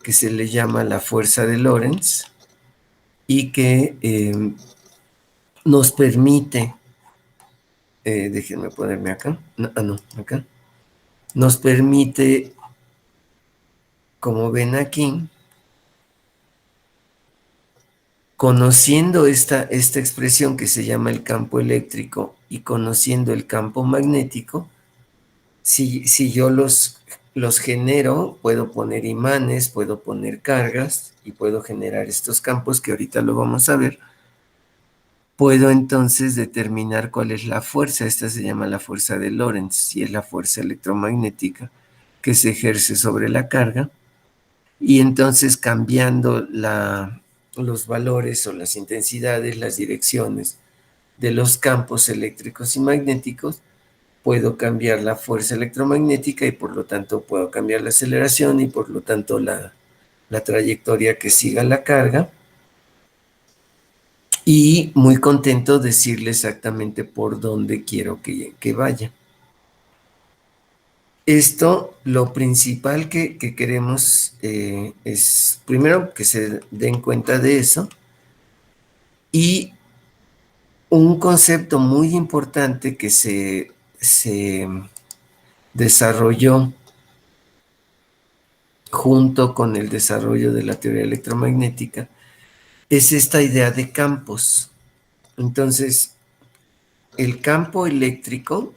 que se le llama la fuerza de Lorentz, y que nos permite, déjenme ponerme acá, acá, nos permite, como ven aquí, conociendo esta expresión que se llama el campo eléctrico y conociendo el campo magnético, si yo los genero, puedo poner imanes, puedo poner cargas y puedo generar estos campos que ahorita lo vamos a ver. Puedo entonces determinar cuál es la fuerza. Esta se llama la fuerza de Lorentz y es la fuerza electromagnética que se ejerce sobre la carga. Y entonces cambiando los valores o las intensidades, las direcciones de los campos eléctricos y magnéticos, puedo cambiar la fuerza electromagnética y por lo tanto puedo cambiar la aceleración y por lo tanto la trayectoria que siga la carga. Y muy contento de decirle exactamente por dónde quiero que vaya. Esto, lo principal que queremos es, primero, que se den cuenta de eso, y un concepto muy importante que se desarrolló junto con el desarrollo de la teoría electromagnética es esta idea de campos. Entonces, el campo eléctrico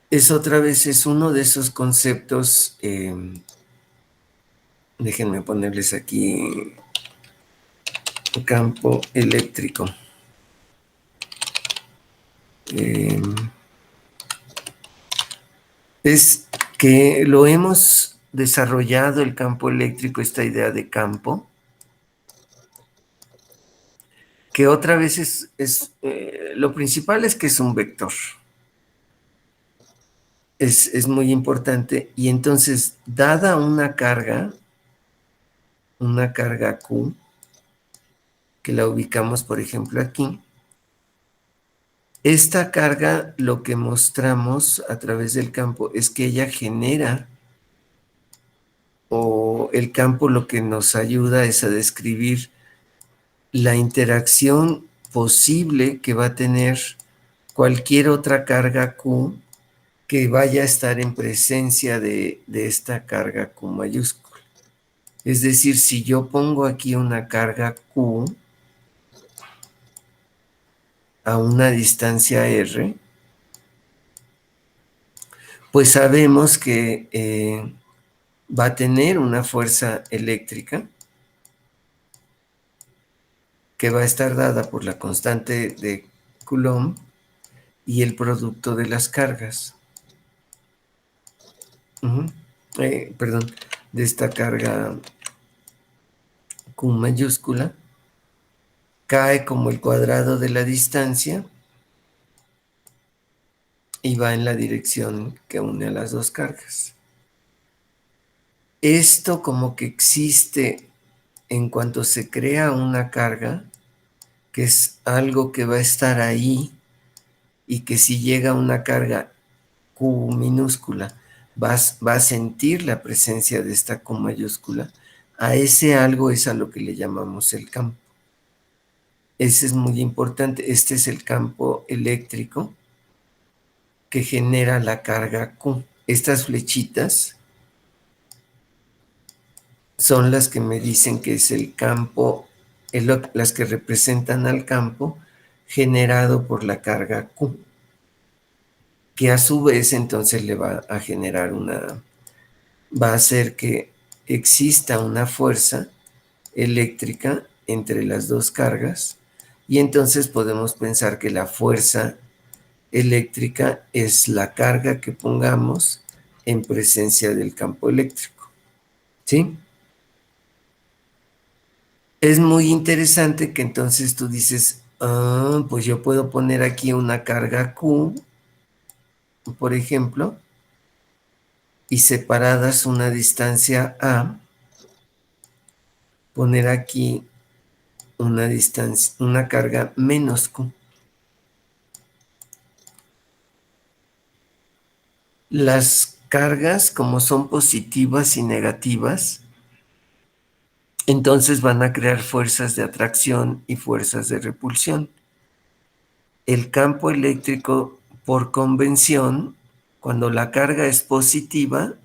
es otra vez, es uno de esos conceptos, déjenme ponerles aquí, campo eléctrico. Es que lo hemos desarrollado el campo eléctrico, esta idea de campo, que otra vez lo principal es que es un vector. Es muy importante, y entonces, dada una carga Q, que la ubicamos, por ejemplo, aquí, esta carga, lo que mostramos a través del campo es que ella genera, o el campo lo que nos ayuda es a describir la interacción posible que va a tener cualquier otra carga Q que vaya a estar en presencia de esta carga Q mayúscula. Es decir, si yo pongo aquí una carga Q a una distancia R, pues sabemos que va a tener una fuerza eléctrica que va a estar dada por la constante de Coulomb y el producto de las cargas. Perdón, de esta carga Q mayúscula, cae como el cuadrado de la distancia y va en la dirección que une a las dos cargas. Esto como que existe en cuanto se crea una carga, que es algo que va a estar ahí, y que si llega una carga Q minúscula, va a sentir la presencia de esta Q mayúscula. A ese algo es a lo que le llamamos el campo. Ese es muy importante. Este es el campo eléctrico que genera la carga Q. Estas flechitas son las que me dicen que es el campo, las que representan al campo generado por la carga Q, que a su vez entonces le va a generar va a hacer que exista una fuerza eléctrica entre las dos cargas, y entonces podemos pensar que la fuerza eléctrica es la carga que pongamos en presencia del campo eléctrico. ¿Sí? Es muy interesante que entonces tú dices, pues yo puedo poner aquí una carga Q, por ejemplo, y separadas una distancia A, poner aquí una distancia, una carga menos Q. Las cargas, como son positivas y negativas, entonces van a crear fuerzas de atracción y fuerzas de repulsión. El campo eléctrico, por convención, cuando la carga es positiva,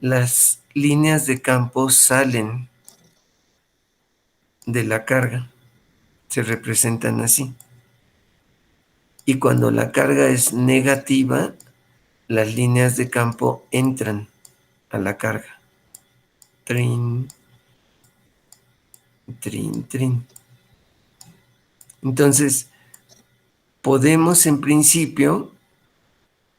las líneas de campo salen de la carga, se representan así. Y cuando la carga es negativa, las líneas de campo entran a la carga. Trin, trin, trin. Entonces, podemos en principio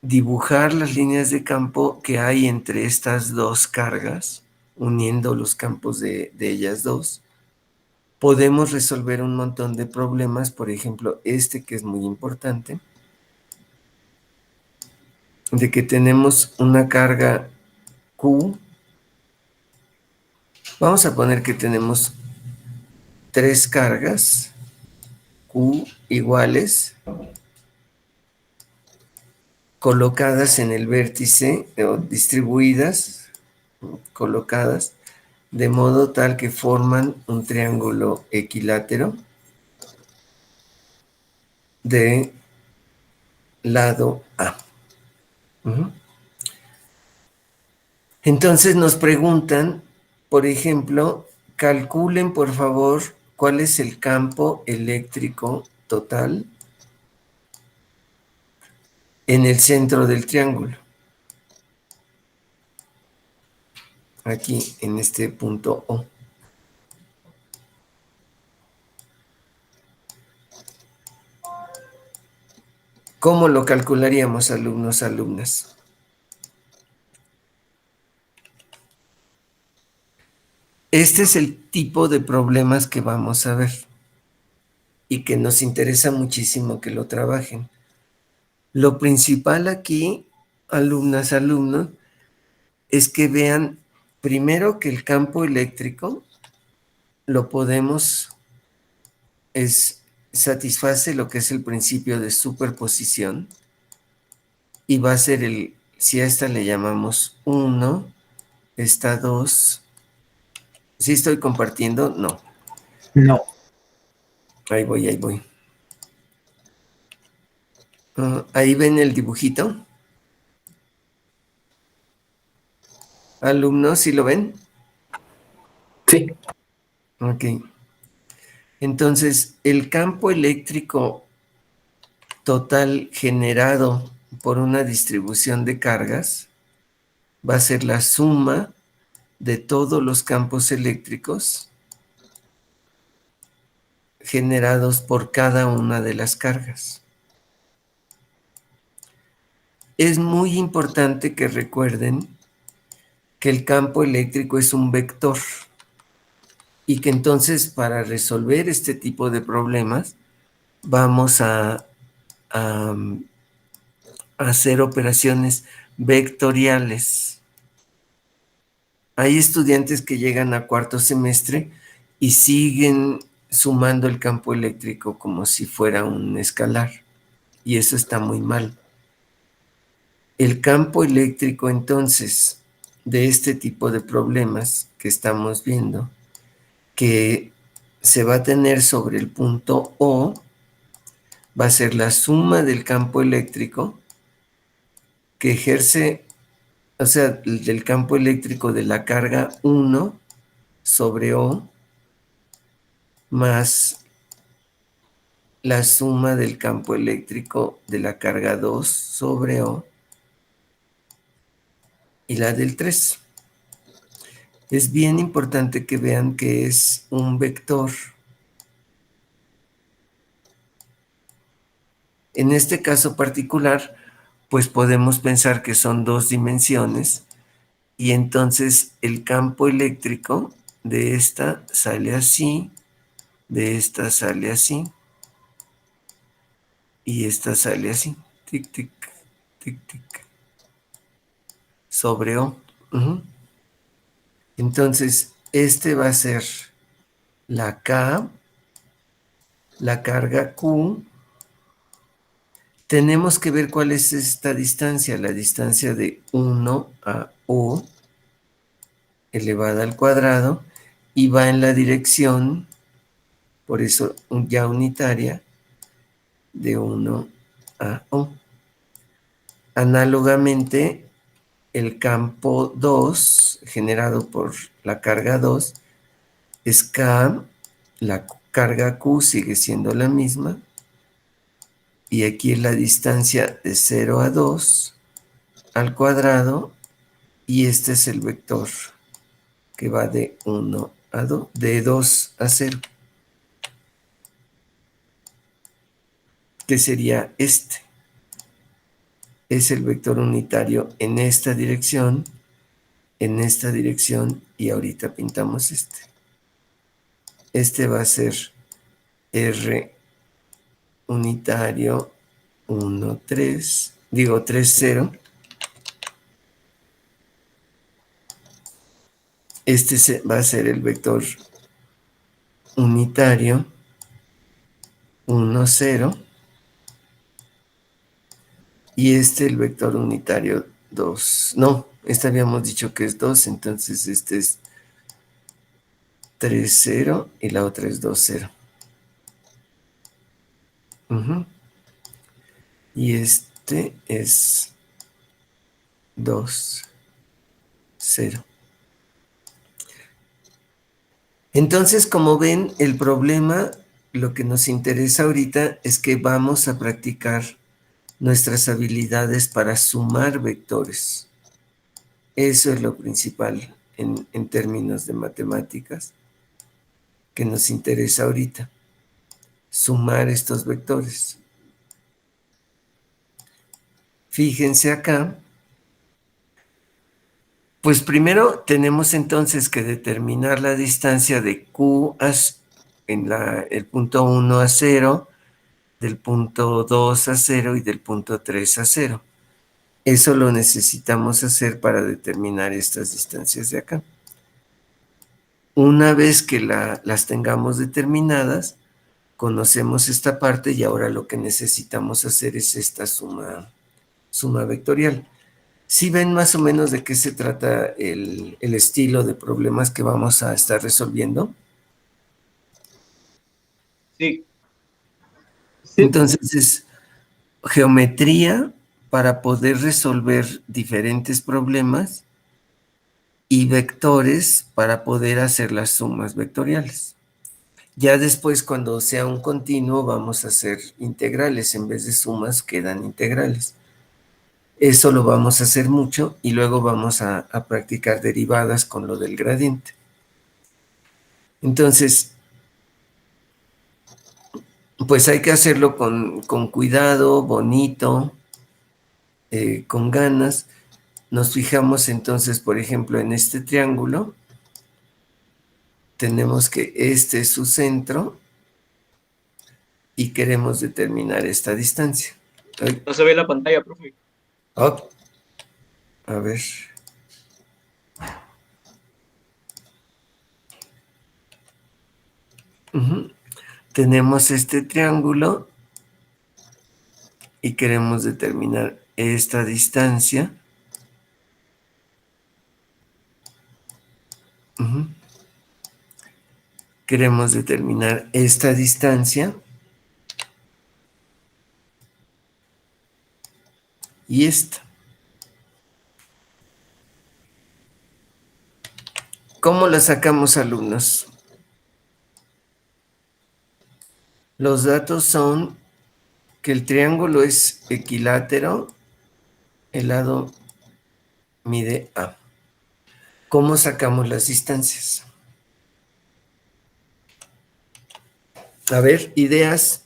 dibujar las líneas de campo que hay entre estas dos cargas, uniendo los campos de ellas dos. Podemos resolver un montón de problemas, por ejemplo, este que es muy importante, de que tenemos una carga Q. Vamos a poner que tenemos 3 cargas Q iguales colocadas en el vértice o distribuidas, colocadas de modo tal que forman un triángulo equilátero de lado A. Entonces nos preguntan, por ejemplo, calculen por favor cuál es el campo eléctrico total en el centro del triángulo. Aquí en este punto O. ¿Cómo lo calcularíamos, alumnos, alumnas? Este es el tipo de problemas que vamos a ver y que nos interesa muchísimo que lo trabajen. Lo principal aquí, alumnas, alumnos, es que vean primero que el campo eléctrico lo podemos, satisface lo que es el principio de superposición y va a ser si a esta le llamamos 1, esta 2. ¿Sí estoy compartiendo? No. No. Ahí voy, ahí voy. Ahí ven el dibujito. Alumnos, ¿sí lo ven? Sí. Ok. Entonces, el campo eléctrico total generado por una distribución de cargas va a ser la suma de todos los campos eléctricos generados por cada una de las cargas. Es muy importante que recuerden que el campo eléctrico es un vector y que entonces para resolver este tipo de problemas vamos a hacer operaciones vectoriales. Hay estudiantes que llegan a cuarto semestre y siguen sumando el campo eléctrico como si fuera un escalar, y eso está muy mal. El campo eléctrico, entonces, de este tipo de problemas que estamos viendo, que se va a tener sobre el punto O, va a ser la suma del campo eléctrico que ejerce, o sea, del campo eléctrico de la carga 1 sobre O más la suma del campo eléctrico de la carga 2 sobre O y la del 3. Es bien importante que vean que es un vector. En este caso particular, pues podemos pensar que son dos dimensiones y entonces el campo eléctrico de esta sale así, de esta sale así y esta sale así, tic, tic, tic, tic, sobre O. Entonces, este va a ser la K, la carga Q. Tenemos que ver cuál es esta distancia, la distancia de 1 a O elevada al cuadrado, y va en la dirección, por eso ya unitaria, de 1 a O. Análogamente, el campo 2, generado por la carga 2, es K, la carga Q sigue siendo la misma, y aquí es la distancia de 0 a 2 al cuadrado, y este es el vector que va de 1 a 2, de 2 a 0, que sería este. Es el vector unitario en esta dirección y ahorita pintamos este. Este va a ser R unitario 1, 3, digo 3, 0. Este va a ser el vector unitario 1, 0. Y este el vector unitario 2. No, este habíamos dicho que es 2, entonces este es 3, 0 y la otra es 2, 0. Y este es 2, 0. Entonces, como ven, el problema, lo que nos interesa ahorita es que vamos a practicar nuestras habilidades para sumar vectores. Eso es lo principal en términos de matemáticas que nos interesa ahorita, sumar estos vectores. Fíjense acá, pues primero tenemos entonces que determinar la distancia de Q en el punto 1 a 0, del punto 2 a 0 y del punto 3 a 0. Eso lo necesitamos hacer para determinar estas distancias de acá. Una vez que las tengamos determinadas, conocemos esta parte y ahora lo que necesitamos hacer es esta suma vectorial. ¿Sí ven más o menos de qué se trata el estilo de problemas que vamos a estar resolviendo? Sí. Entonces es geometría para poder resolver diferentes problemas y vectores para poder hacer las sumas vectoriales. Ya después, cuando sea un continuo, vamos a hacer integrales. En vez de sumas, quedan integrales. Eso lo vamos a hacer mucho y luego vamos a practicar derivadas con lo del gradiente. Entonces, pues hay que hacerlo con cuidado, bonito, con ganas. Nos fijamos entonces, por ejemplo, en este triángulo. Tenemos que este es su centro y queremos determinar esta distancia. No se ve la pantalla, profe. Oh, a ver. Tenemos este triángulo y queremos determinar esta distancia. Queremos determinar esta distancia y esta. ¿Cómo la sacamos, alumnos? Los datos son que el triángulo es equilátero, el lado mide A. ¿Cómo sacamos las distancias? A ver, ideas.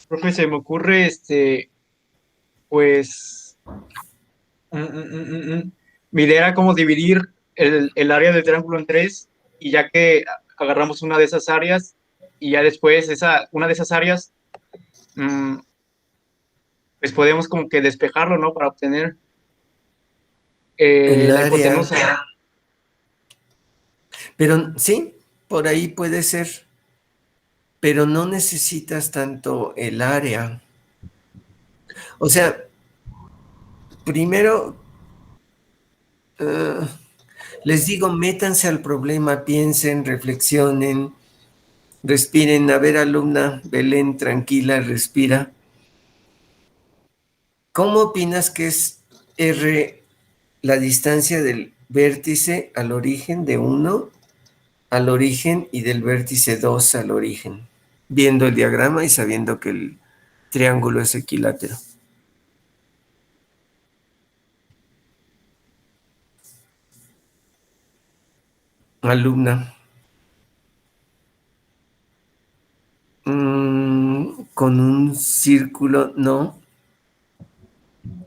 Profe, se me ocurre, pues, mi idea era como dividir el área del triángulo en tres, y ya que agarramos una de esas áreas, y ya después una de esas áreas, mm, pues podemos como que despejarlo, ¿no? Para obtener El la área. hipotenusa. Pero sí, por ahí puede ser. Pero no necesitas tanto el área. O sea, primero, les digo, métanse al problema, piensen, reflexionen, respiren. A ver, alumna Belén, tranquila, respira. ¿Cómo opinas que es R la distancia del vértice al origen de 1 al origen y del vértice 2 al origen? Viendo el diagrama y sabiendo que el triángulo es equilátero. Alumna. Con un círculo, no.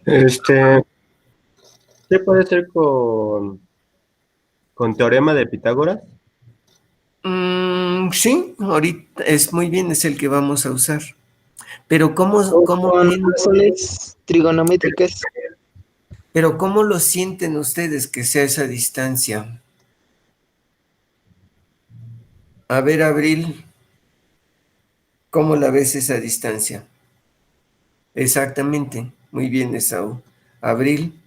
¿Qué puede ser con teorema de Pitágoras? Sí, ahorita es muy bien, es el que vamos a usar. Pero O ¿cómo con ven? razones trigonométricas. Pero ¿cómo lo sienten ustedes que sea esa distancia? A ver, Abril, ¿cómo la ves esa distancia? Exactamente, muy bien, Esaú. Abril,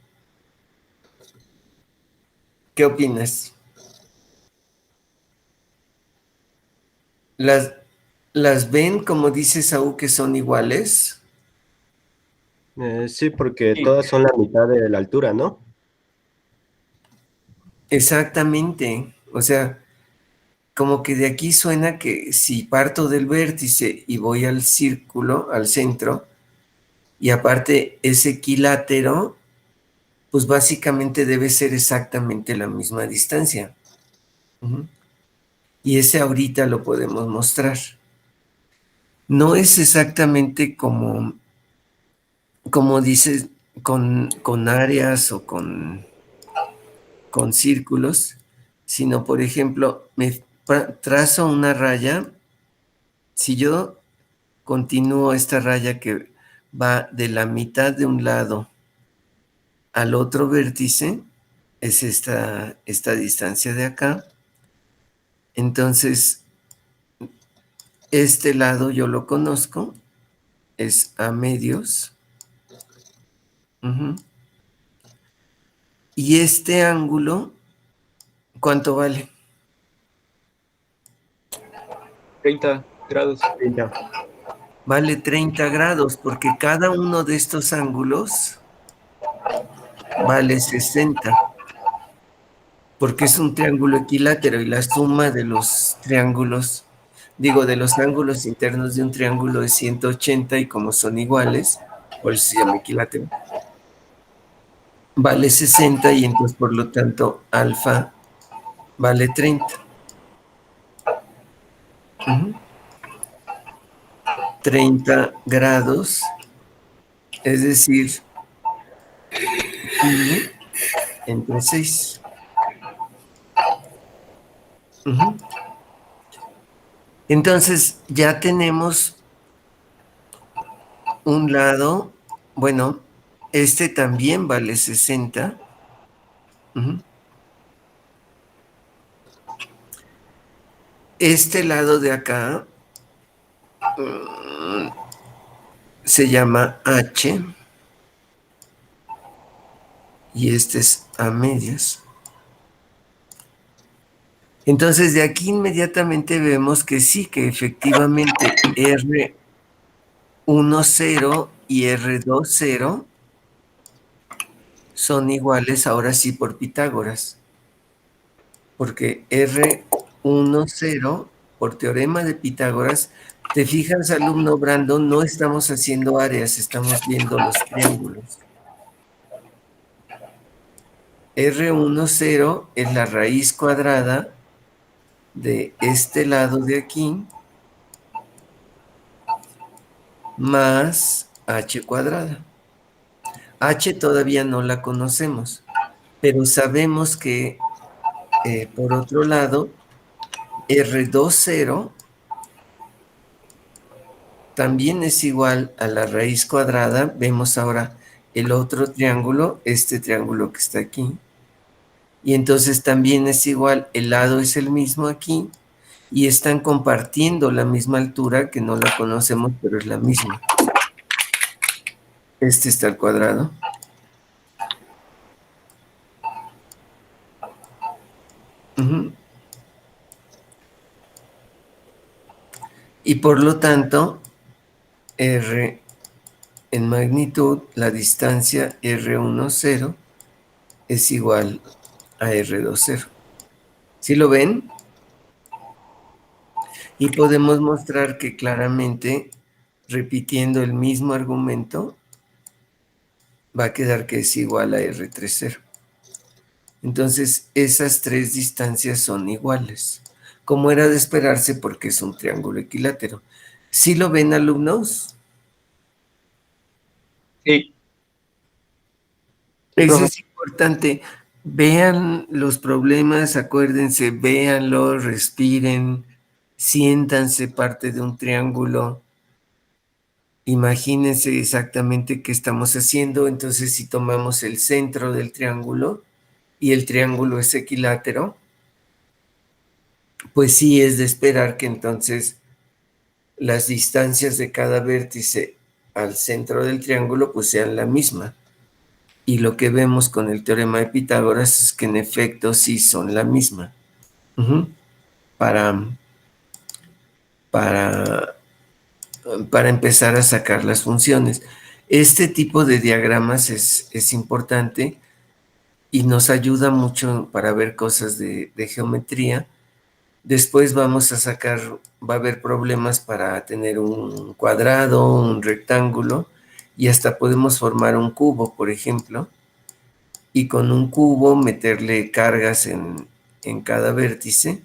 ¿qué opinas? ¿Las ven, como dice Esaú, que son iguales? Sí, porque Sí. todas son la mitad de la altura, ¿no? Exactamente, o sea, como que de aquí suena que si parto del vértice y voy al círculo, al centro, y aparte es equilátero, pues básicamente debe ser exactamente la misma distancia. Ujú. Y ese ahorita lo podemos mostrar. No es exactamente como dices, con áreas o con círculos, sino, por ejemplo, me trazo una raya. Si yo continúo esta raya que va de la mitad de un lado al otro vértice, es esta distancia de acá. Entonces, este lado yo lo conozco, es a medios. Ujú. Y este ángulo, ¿cuánto vale? 30 grados. Sí, ya. Vale 30 grados, porque cada uno de estos ángulos vale 60, porque es un triángulo equilátero y la suma de los triángulos, digo, de los ángulos internos de un triángulo es 180, y como son iguales, por eso se llama equilátero, vale 60, y entonces por lo tanto alfa vale 30. 30 grados, es decir, pi entre 6. Entonces ya tenemos un lado, bueno, este también vale 60. Este lado de acá se llama H y este es a medias. Entonces de aquí inmediatamente vemos que sí, que efectivamente R10 y R20 son iguales ahora sí por Pitágoras, porque R1, 0, por teorema de Pitágoras, te fijas, alumno Brandon, no estamos haciendo áreas, estamos viendo los triángulos. R1, 0 es la raíz cuadrada de este lado de aquí más h cuadrada. H todavía no la conocemos, pero sabemos que, por otro lado, R2, 0 también es igual a la raíz cuadrada. Vemos ahora el otro triángulo, este triángulo que está aquí, y entonces también es igual, el lado es el mismo aquí, y están compartiendo la misma altura, que no la conocemos, pero es la misma. Este está al cuadrado. Uh-huh. Y por lo tanto, R en magnitud, la distancia R1, 0 es igual a R2, 0. ¿Sí lo ven? Y podemos mostrar que claramente, repitiendo el mismo argumento, va a quedar que es igual a R3, 0. Entonces, esas tres distancias son iguales, como era de esperarse porque es un triángulo equilátero. ¿Sí lo ven, alumnos? Sí. Eso es importante. Vean los problemas, acuérdense, véanlos, respiren, siéntanse parte de un triángulo, imagínense exactamente qué estamos haciendo. Entonces, si tomamos el centro del triángulo y el triángulo es equilátero, pues sí es de esperar que entonces las distancias de cada vértice al centro del triángulo pues sean la misma. Y lo que vemos con el teorema de Pitágoras es que en efecto sí son la misma. Uh-huh. Para empezar a sacar las funciones. Este tipo de diagramas es importante y nos ayuda mucho para ver cosas de geometría. Después vamos a sacar, va a haber problemas para tener un cuadrado, un rectángulo, y hasta podemos formar un cubo, por ejemplo, y con un cubo meterle cargas en cada vértice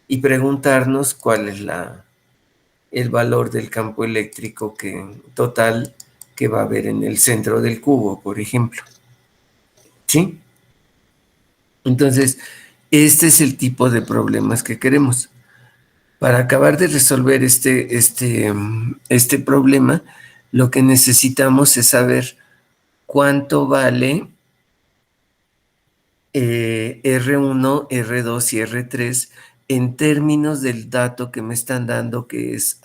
y preguntarnos cuál es el valor del campo eléctrico total que va a haber en el centro del cubo, por ejemplo. ¿Sí? Entonces, este es el tipo de problemas que queremos. Para acabar de resolver este problema, lo que necesitamos es saber cuánto vale R1, R2 y R3 en términos del dato que me están dando, que es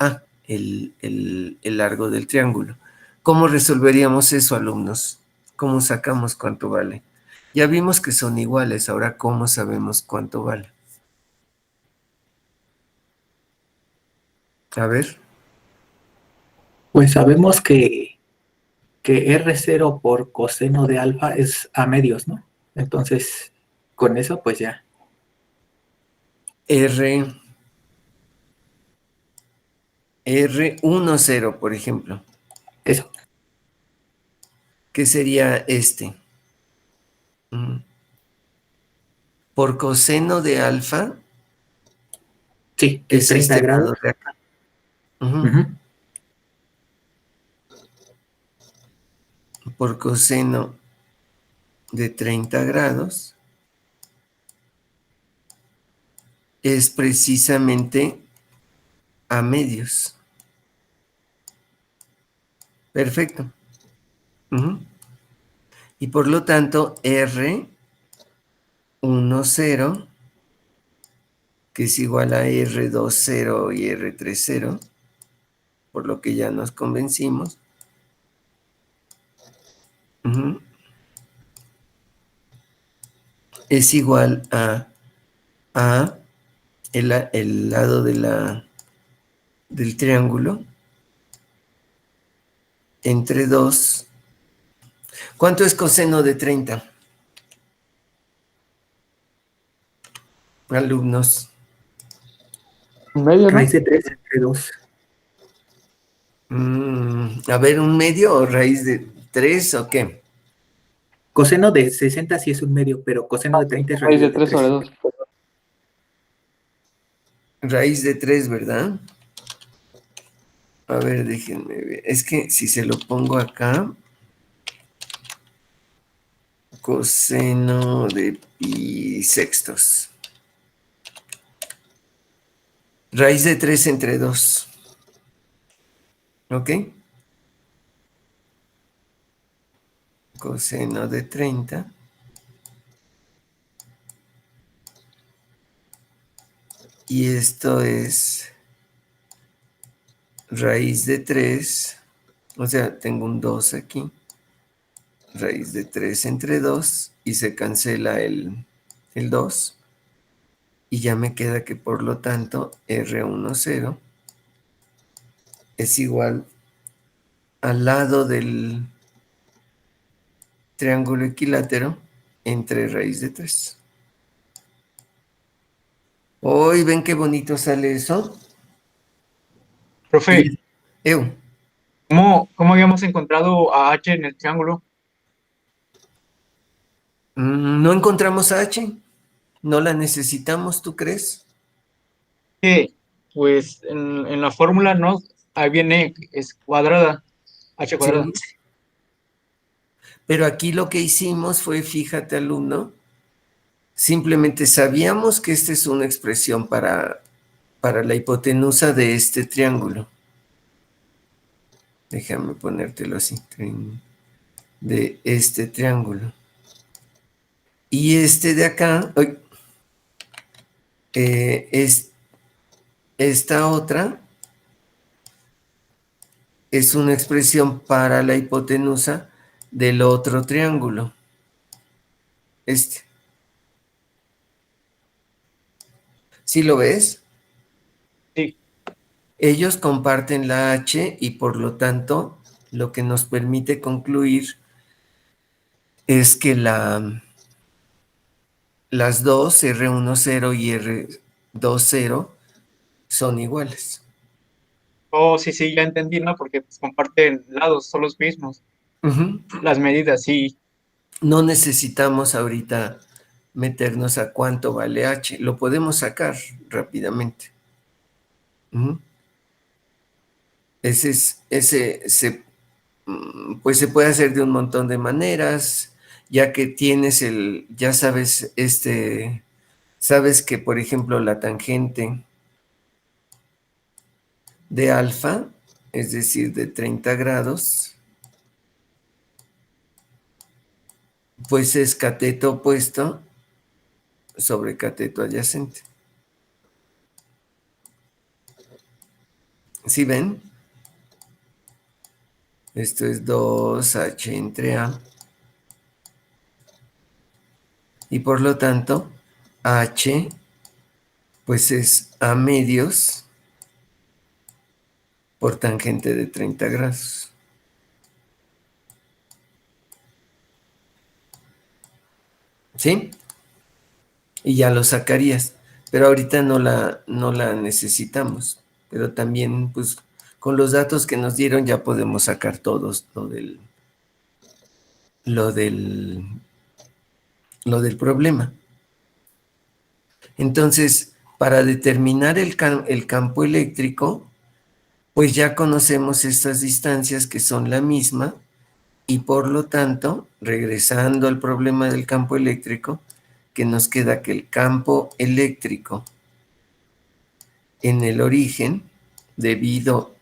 el largo del triángulo. ¿Cómo resolveríamos eso, alumnos? ¿Cómo sacamos cuánto vale? Ya vimos que son iguales, ahora ¿cómo sabemos cuánto vale? A ver. Pues sabemos que R0 por coseno de alfa es a medios, ¿no? Entonces, con eso, pues ya. R1, 0, por ejemplo. Eso. ¿Qué sería este? Por coseno de alfa Sí, es 30 este grados. lado de acá. Uh-huh. Por coseno de 30 grados es precisamente a medios. Perfecto. Y por lo tanto, R1, 0, que es igual a R2, 0 y R3, 0, por lo que ya nos convencimos. Es igual a el lado del triángulo entre 2. ¿Cuánto es coseno de 30? Alumnos. ¿Medio, no? Raíz de 3 entre 2. A ver, ¿un medio o raíz de 3 o qué? Coseno de 60 sí es un medio, pero coseno de 30 es Raíz raíz de de 3 sobre 3. 2. Raíz de 3, ¿verdad? A ver, déjenme ver. Es que si se lo pongo acá, coseno de pi sextos. Raíz de 3 entre 2. ¿Ok? Coseno de 30. Y esto es raíz de 3. O sea, tengo un 2 aquí. Raíz de 3 entre 2. Y se cancela el 2. Y ya me queda que por lo tanto R10 es igual al lado del triángulo equilátero entre raíz de 3. Hoy ven qué bonito sale eso. Profe, Eu, ¿cómo habíamos encontrado a H en el triángulo? no encontramos a H, no la necesitamos, ¿tú crees? Que, pues en la fórmula no, ahí viene, es cuadrada, H cuadrada. Sí. Pero aquí lo que hicimos fue, fíjate, alumno, simplemente sabíamos que esta es una expresión para la hipotenusa de este triángulo. Déjame ponértelo así, de este triángulo. Y este de acá, es esta otra es una expresión para la hipotenusa del otro triángulo. Este. ¿Sí lo ves? Sí, Ellos comparten la H y por lo tanto lo que nos permite concluir es que las dos, R10 y R20, son iguales. oh, sí, ya entendí, ¿no? Porque pues, comparten lados, son los mismos. Ujú. Las medidas, sí. No necesitamos ahorita meternos a cuánto vale H, lo podemos sacar rápidamente. Ujú. Pues se puede hacer de un montón de maneras, ya que tienes ya sabes, sabes que por ejemplo la tangente de alfa, es decir, de 30 grados, pues es cateto opuesto sobre cateto adyacente. ¿Sí ven? Esto es 2H entre A. Y por lo tanto, H, pues es A medios por tangente de 30 grados. ¿Sí? Y ya lo sacarías. Pero ahorita no la necesitamos. Pero también, pues, con los datos que nos dieron ya podemos sacar todos lo del, lo del problema. Entonces, para determinar el campo eléctrico, pues ya conocemos estas distancias que son la misma y por lo tanto, regresando al problema del campo eléctrico, que nos queda que el campo eléctrico en el origen, debido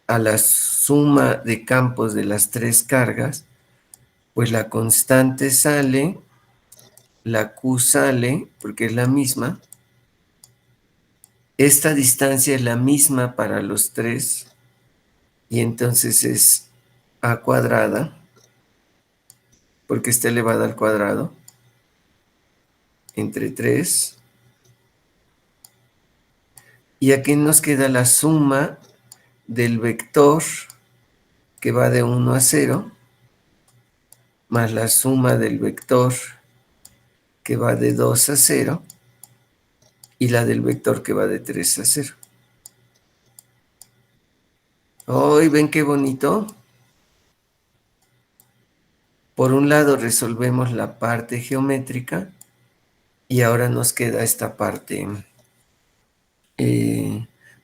a la suma de campos de las tres cargas, pues la constante sale, la Q sale, porque es la misma, esta distancia es la misma para los tres, y entonces es A cuadrada, porque está elevada al cuadrado, entre 3. Y aquí nos queda la suma del vector que va de 1 a 0 más la suma del vector que va de 2 a 0 y la del vector que va de 3 a 0. Hoy ven qué bonito. Por un lado resolvemos la parte geométrica y ahora nos queda esta parte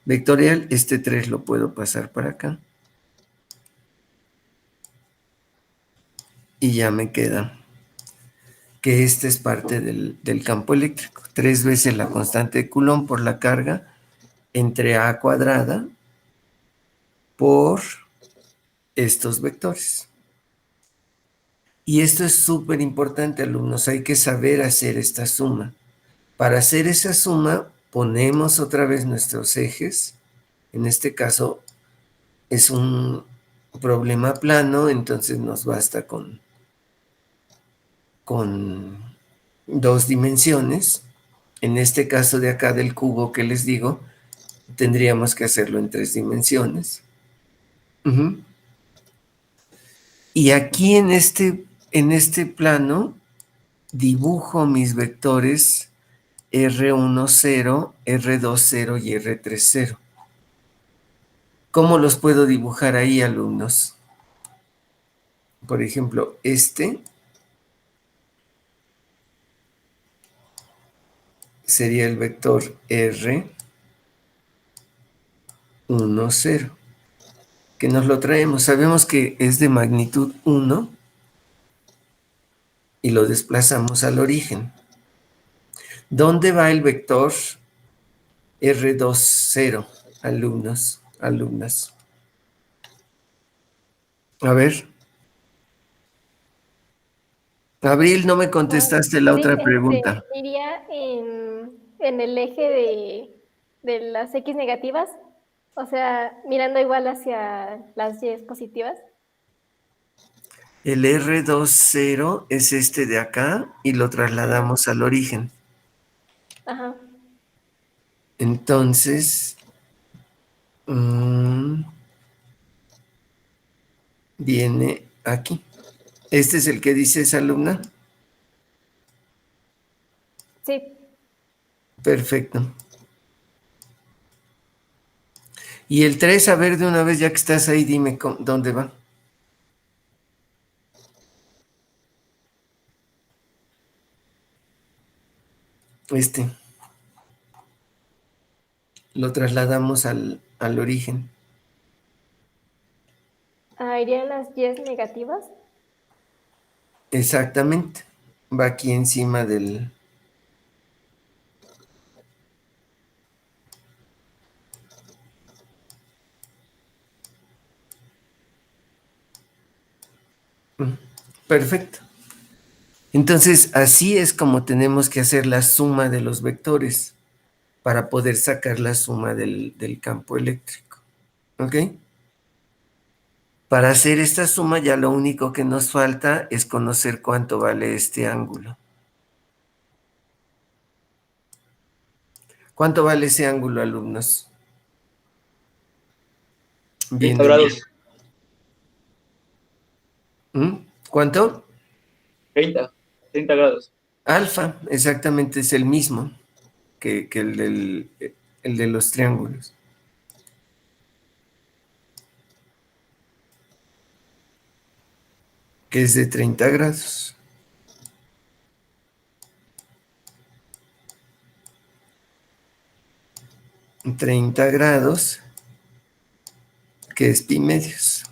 vectorial. Este 3 lo puedo pasar para acá. Y ya me queda que esta es parte del campo eléctrico. 3 veces la constante de Coulomb por la carga entre A cuadrada por estos vectores. Y esto es súper importante, alumnos. Hay que saber hacer esta suma. Para hacer esa suma, ponemos otra vez nuestros ejes. En este caso, es un problema plano, entonces nos basta con 2 dimensiones. En este caso de acá del cubo que les digo, tendríamos que hacerlo en 3 dimensiones. Y aquí en este plano dibujo mis vectores R10, R20 y R30. ¿Cómo los puedo dibujar ahí, alumnos? Por ejemplo, este sería el vector R10, que nos lo traemos. Sabemos que es de magnitud 1 y lo desplazamos al origen. ¿Dónde va el vector R20, alumnos, alumnas? A ver. Abril, no me contestaste la otra pregunta. Iría en el eje de las X negativas, o sea, mirando igual hacia las Y positivas. El R20 es este de acá y lo trasladamos al origen. Ajá. Entonces, viene aquí. ¿Este es el que dice esa alumna? Sí. Perfecto. Y el 3, a ver, de una vez, ya que estás ahí, dime dónde va. Este. Lo trasladamos al origen. ¿Irían las Y negativas? Exactamente. Va aquí encima del... Perfecto. Entonces, así es como tenemos que hacer la suma de los vectores para poder sacar la suma del campo eléctrico. ¿Ok? Para hacer esta suma ya lo único que nos falta es conocer cuánto vale este ángulo. ¿Cuánto vale ese ángulo, alumnos? 30 grados. ¿Cuánto? 30 grados. Alfa, exactamente, es el mismo que el de los triángulos. Que es de 30 grados. ...30 grados... que es pi medios.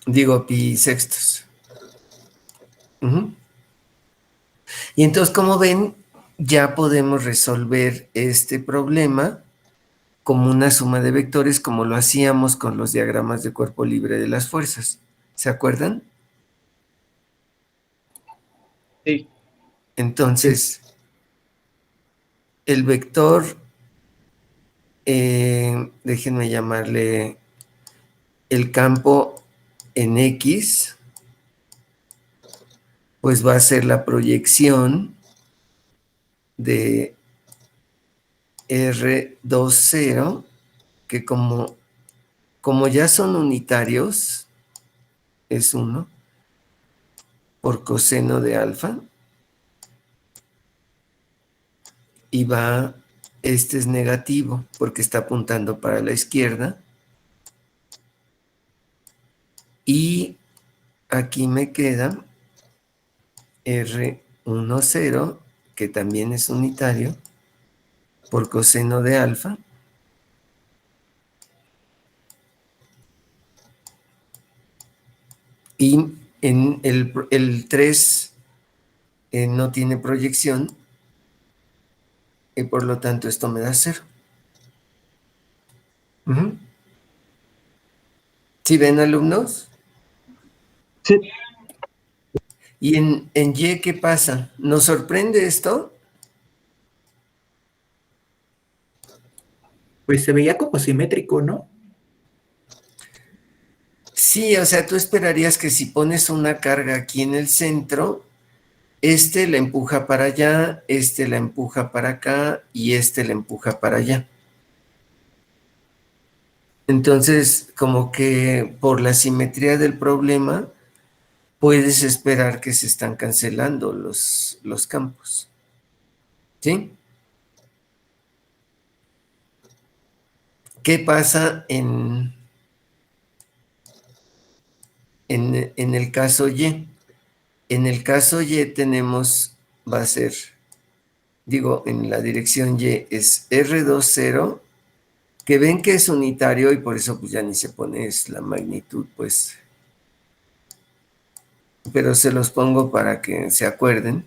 Digo, pi sextos. Y entonces, como ven, ya podemos resolver este problema como una suma de vectores, como lo hacíamos con los diagramas de cuerpo libre de las fuerzas. ¿Se acuerdan? Sí. Entonces, el vector, déjenme llamarle el campo en X, pues va a ser la proyección de R20, que como ya son unitarios, es 1 por coseno de alfa. Y va, este es negativo porque está apuntando para la izquierda. Y aquí me queda R10, que también es unitario, por coseno de alfa. Y en el 3 no tiene proyección, y por lo tanto esto me da 0. ¿Sí ven, alumnos? Sí. ¿Y en Y qué pasa? ¿Nos sorprende esto? Pues se veía como simétrico, ¿no? Sí, o sea, tú esperarías que si pones una carga aquí en el centro, este la empuja para allá, este la empuja para acá y este la empuja para allá. Entonces, como que por la simetría del problema, puedes esperar que se están cancelando los campos. ¿Sí? ¿Qué pasa en el caso Y? En el caso Y tenemos, va a ser, digo, en la dirección Y es R20, que ven que es unitario y por eso pues ya ni se pone es la magnitud, pues. Pero se los pongo para que se acuerden.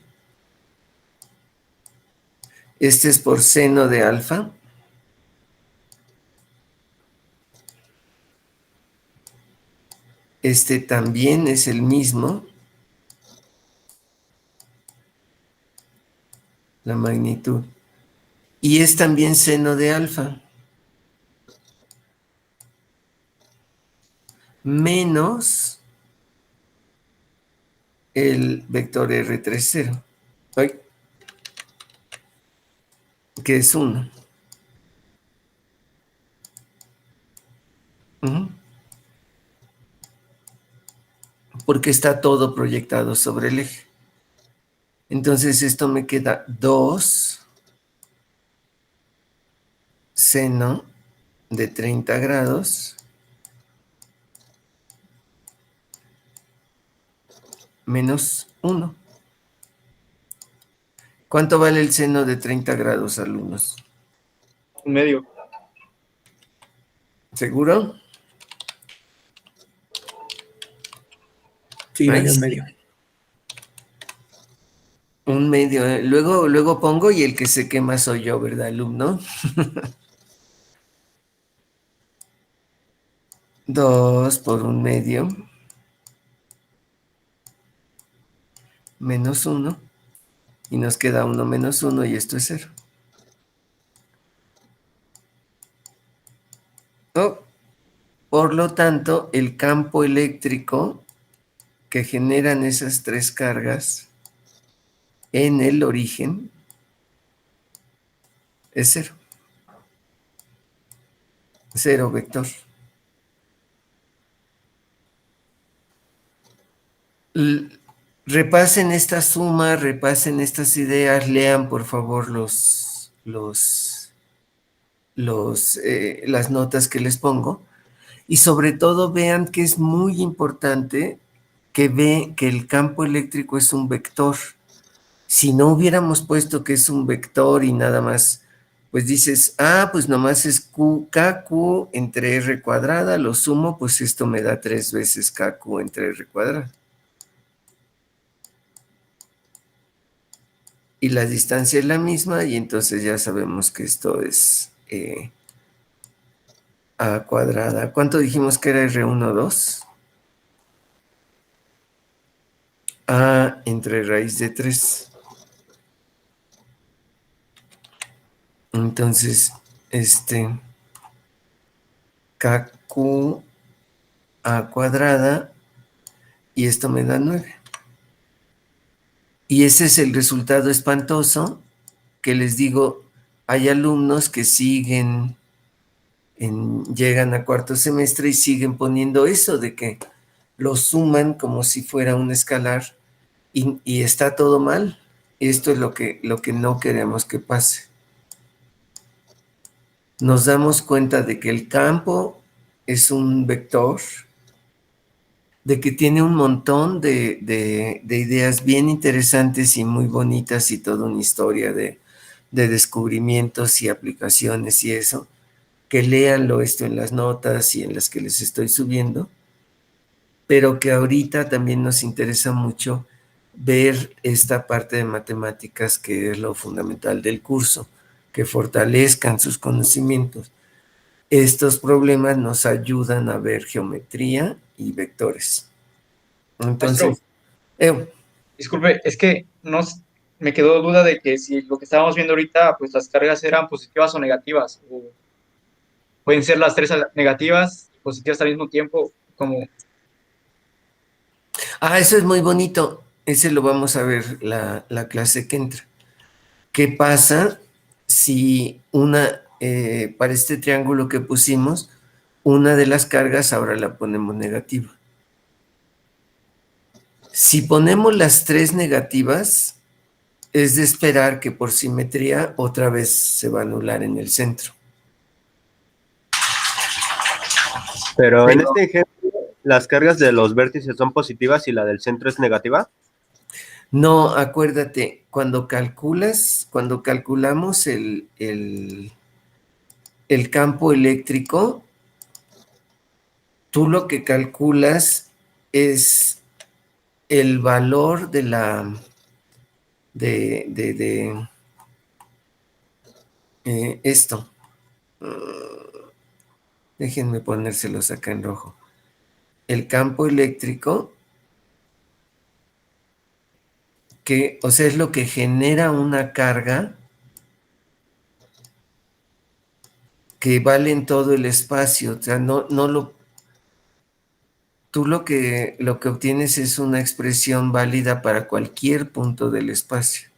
Este es por seno de alfa. Este también es el mismo. La magnitud. Y es también seno de alfa. Menos el vector R30. Ay, que es 1. Porque está todo proyectado sobre el eje. Entonces esto me queda 2 seno de 30 grados menos 1. ¿Cuánto vale el seno de 30 grados, alumnos? 1/2. ¿Seguro? Sí, vale un medio. 1/2. Luego pongo y el que se quema soy yo, ¿verdad, alumno? 2 por 1/2 menos 1. Y nos queda 1 menos 1 y esto es 0. Oh, por lo tanto, el campo eléctrico que generan esas tres cargas en el origen es 0. 0 vector. Repasen esta suma, repasen estas ideas, lean por favor las notas que les pongo y sobre todo vean que es muy importante que el campo eléctrico es un vector. Si no hubiéramos puesto que es un vector y nada más, pues dices, pues nomás es KQ entre R cuadrada, lo sumo, pues esto me da 3 veces KQ entre R cuadrada. Y la distancia es la misma y entonces ya sabemos que esto es A cuadrada. ¿Cuánto dijimos que era R1, 2? A entre raíz de 3. Entonces, KQ A cuadrada y esto me da 9. Y ese es el resultado espantoso que les digo, hay alumnos que llegan a cuarto semestre y siguen poniendo eso de que lo suman como si fuera un escalar y está todo mal. Esto es lo que no queremos que pase. Nos damos cuenta de que el campo es un vector, de que tiene un montón de ideas bien interesantes y muy bonitas y toda una historia de descubrimientos y aplicaciones y eso, que léanlo esto en las notas y en las que les estoy subiendo, pero que ahorita también nos interesa mucho ver esta parte de matemáticas que es lo fundamental del curso, que fortalezcan sus conocimientos. Estos problemas nos ayudan a ver geometría y vectores. Maestro, Entonces, disculpe, es que me quedó duda de que si lo que estábamos viendo ahorita, pues las cargas eran positivas o negativas, o pueden ser las tres negativas y positivas al mismo tiempo, como... eso es muy bonito. Ese lo vamos a ver la clase que entra. ¿Qué pasa si para este triángulo que pusimos, una de las cargas ahora la ponemos negativa? Si ponemos las tres negativas, es de esperar que por simetría otra vez se va a anular en el centro. Pero en este ejemplo, las cargas de los vértices son positivas y la del centro es negativa. No, acuérdate, cuando calculamos el campo eléctrico, tú lo que calculas es el valor de esto. Déjenme ponérselos acá en rojo. El campo eléctrico, o sea, es lo que genera una carga que vale en todo el espacio. O sea, tú lo que obtienes es una expresión válida para cualquier punto del espacio.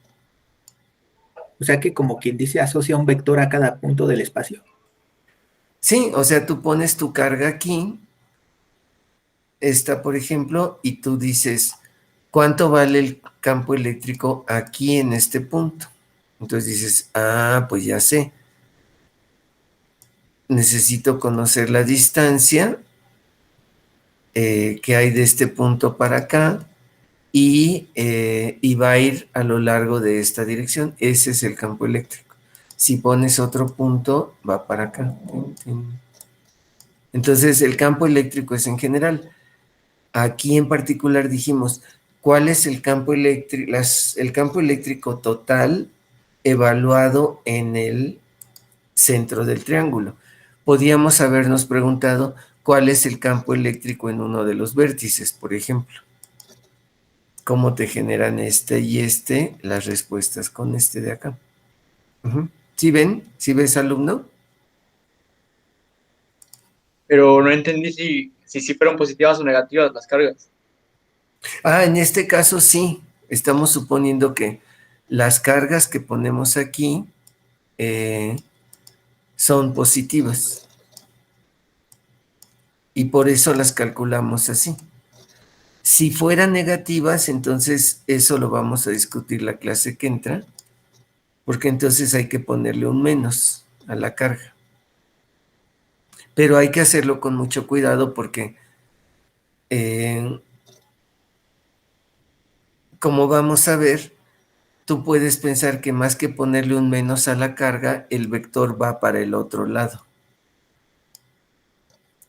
O sea que como quien dice, asocia un vector a cada punto del espacio. Sí, o sea, tú pones tu carga aquí, esta por ejemplo, y tú dices, ¿cuánto vale el campo eléctrico aquí en este punto? Entonces dices, pues ya sé. Necesito conocer la distancia que hay de este punto para acá y va a ir a lo largo de esta dirección. Ese es el campo eléctrico. Si pones otro punto, va para acá. Entonces, el campo eléctrico es en general. Aquí en particular dijimos, ¿cuál es el campo eléctrico? El campo eléctrico total evaluado en el centro del triángulo. Podíamos habernos preguntado cuál es el campo eléctrico en uno de los vértices, por ejemplo. ¿Cómo te generan este y este? Las respuestas con este de acá. ¿Sí ven? ¿Sí ves, alumno? Pero no entendí si fueron positivas o negativas las cargas. En este caso sí. Estamos suponiendo que las cargas que ponemos aquí son positivas. Y por eso las calculamos así. Si fueran negativas, entonces eso lo vamos a discutir la clase que entra, porque entonces hay que ponerle un menos a la carga. Pero hay que hacerlo con mucho cuidado porque, como vamos a ver, tú puedes pensar que más que ponerle un menos a la carga, el vector va para el otro lado.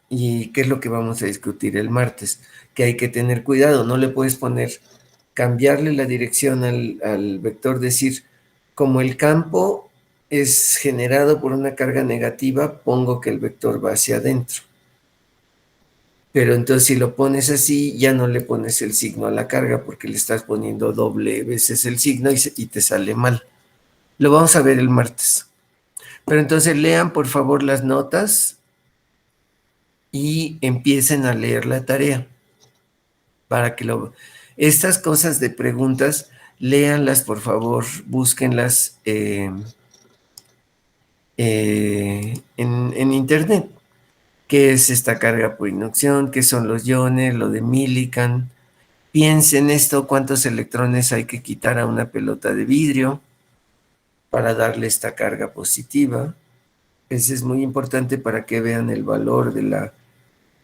¿Y qué es lo que vamos a discutir el martes? Que hay que tener cuidado, no le puedes cambiarle la dirección al vector, decir, como el campo es generado por una carga negativa, pongo que el vector va hacia adentro. Pero entonces si lo pones así, ya no le pones el signo a la carga porque le estás poniendo doble veces el signo y te sale mal. Lo vamos a ver el martes. Pero entonces lean por favor las notas y empiecen a leer la tarea para que estas cosas de preguntas, léanlas por favor, búsquenlas en internet qué es esta carga por inducción, qué son los iones, lo de Millikan. Piensen esto, cuántos electrones hay que quitar a una pelota de vidrio para darle esta carga positiva. Eso es muy importante para que vean el valor de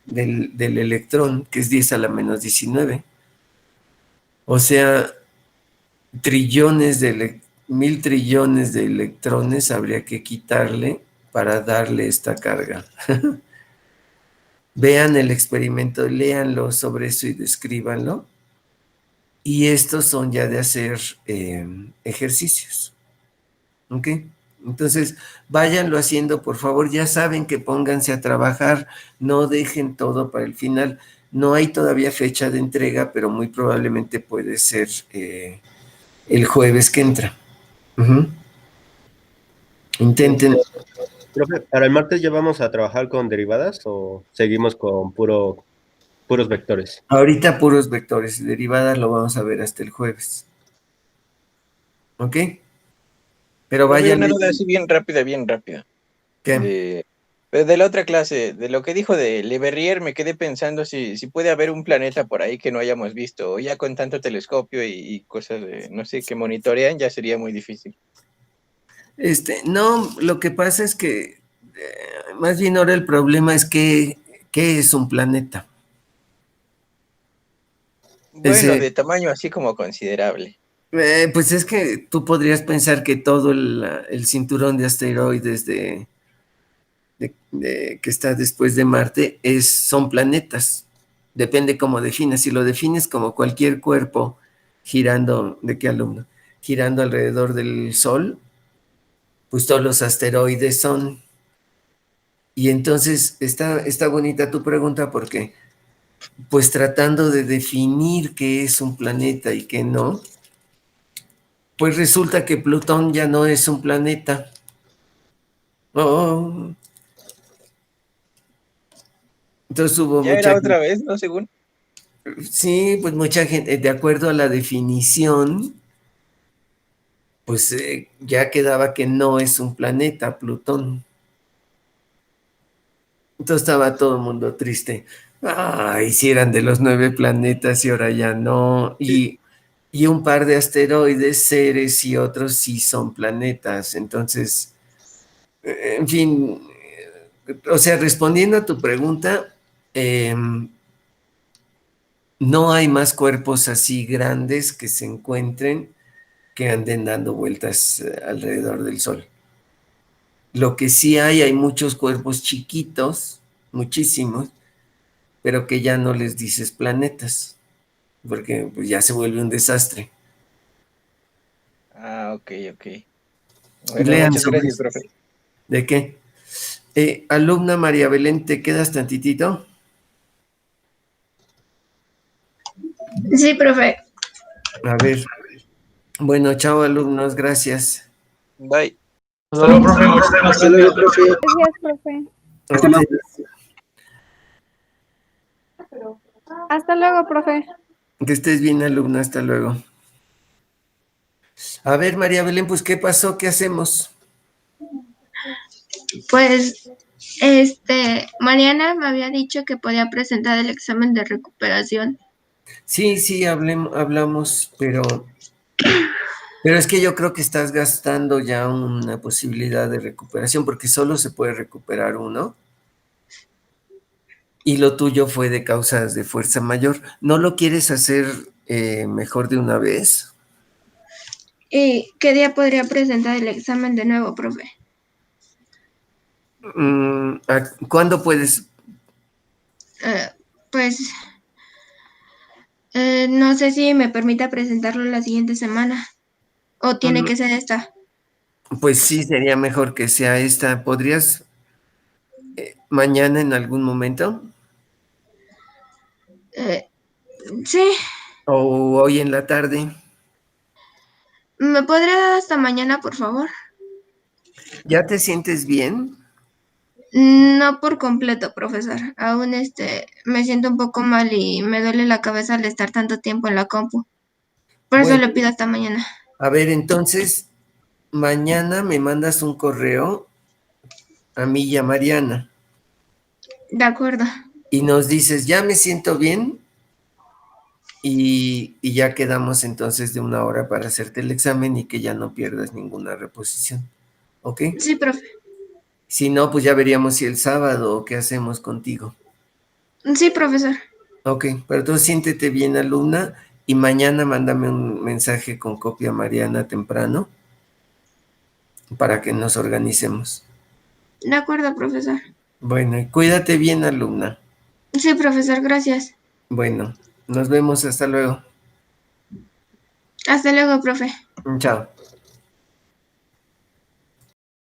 del electrón, que es 10 a la menos 19. O sea, mil trillones de electrones habría que quitarle para darle esta carga. Vean el experimento, léanlo sobre eso y descríbanlo. Y estos son ya de hacer ejercicios. ¿Ok? Entonces, váyanlo haciendo, por favor. Ya saben que pónganse a trabajar, no dejen todo para el final. No hay todavía fecha de entrega, pero muy probablemente puede ser el jueves que entra. Intenten. Profe, ¿para el martes ya vamos a trabajar con derivadas o seguimos con puros vectores? Ahorita puros vectores, derivadas lo vamos a ver hasta el jueves. ¿Ok? Pero Profe, vayan. una duda así bien rápida, bien rápida. ¿Qué? De la otra clase, de lo que dijo de Le Verrier, me quedé pensando si puede haber un planeta por ahí que no hayamos visto, o ya con tanto telescopio y cosas de, no sé, que monitorean, ya sería muy difícil. No, lo que pasa es que más bien ahora el problema es que, ¿qué es un planeta? Bueno, de tamaño así como considerable. Pues es que tú podrías pensar que todo el cinturón de asteroides que está después de Marte son planetas. Depende cómo defines. Si lo defines como cualquier cuerpo girando, ¿de qué alumno? Girando alrededor del Sol, pues todos los asteroides son. Y entonces está bonita tu pregunta porque, pues tratando de definir qué es un planeta y qué no, pues resulta que Plutón ya no es un planeta. Oh. Entonces hubo Ya era otra vez, ¿no? Según. Sí, pues mucha gente, de acuerdo a la definición, pues ya quedaba que no es un planeta, Plutón. Entonces estaba todo el mundo triste. Hicieran de los 9 planetas y ahora ya no. Y un par de asteroides, Ceres y otros sí son planetas. Entonces, en fin, o sea, respondiendo a tu pregunta, no hay más cuerpos así grandes que se encuentren que anden dando vueltas alrededor del Sol. Lo que sí hay muchos cuerpos chiquitos, muchísimos, pero que ya no les dices planetas, porque pues, ya se vuelve un desastre. Ah, ok. Bueno, Lean muchas sobre gracias, eso. profe. ¿De qué? Alumna María Belén, ¿te quedas tantitito? Sí, profe. A ver. Bueno, chao alumnos, gracias. Bye. Hasta luego, profe. Hasta luego, profe. Gracias, profe. Hasta luego, profe. Que estés bien, alumna, hasta luego. A ver, María Belén, pues, ¿qué pasó? ¿Qué hacemos? Pues, Mariana me había dicho que podía presentar el examen de recuperación. Sí, hablamos, pero es que yo creo que estás gastando ya una posibilidad de recuperación, porque solo se puede recuperar uno. Y lo tuyo fue de causas de fuerza mayor. ¿No lo quieres hacer mejor de una vez? ¿Y qué día podría presentar el examen de nuevo, profe? ¿Cuándo puedes? Pues, no sé si me permita presentarlo la siguiente semana. ¿O tiene que ser esta? Pues sí, sería mejor que sea esta. ¿Podrías mañana en algún momento? Sí. ¿O hoy en la tarde? ¿Me podría dar hasta mañana, por favor? ¿Ya te sientes bien? No por completo, profesor. Aún me siento un poco mal y me duele la cabeza al estar tanto tiempo en la compu. Por eso le pido hasta mañana. A ver, entonces, mañana me mandas un correo a mí y a Mariana. De acuerdo. Y nos dices, ya me siento bien, y ya quedamos entonces de 1 hora para hacerte el examen y que ya no pierdas ninguna reposición. ¿Ok? Sí, profe. Si no, pues ya veríamos si el sábado o qué hacemos contigo. Sí, profesor. Ok, pero tú siéntete bien, alumna, y mañana mándame un mensaje con copia a Mariana temprano para que nos organicemos. De acuerdo, profesor. Bueno, y cuídate bien, alumna. Sí, profesor, gracias. Bueno, nos vemos, hasta luego. Hasta luego, profe. Chao.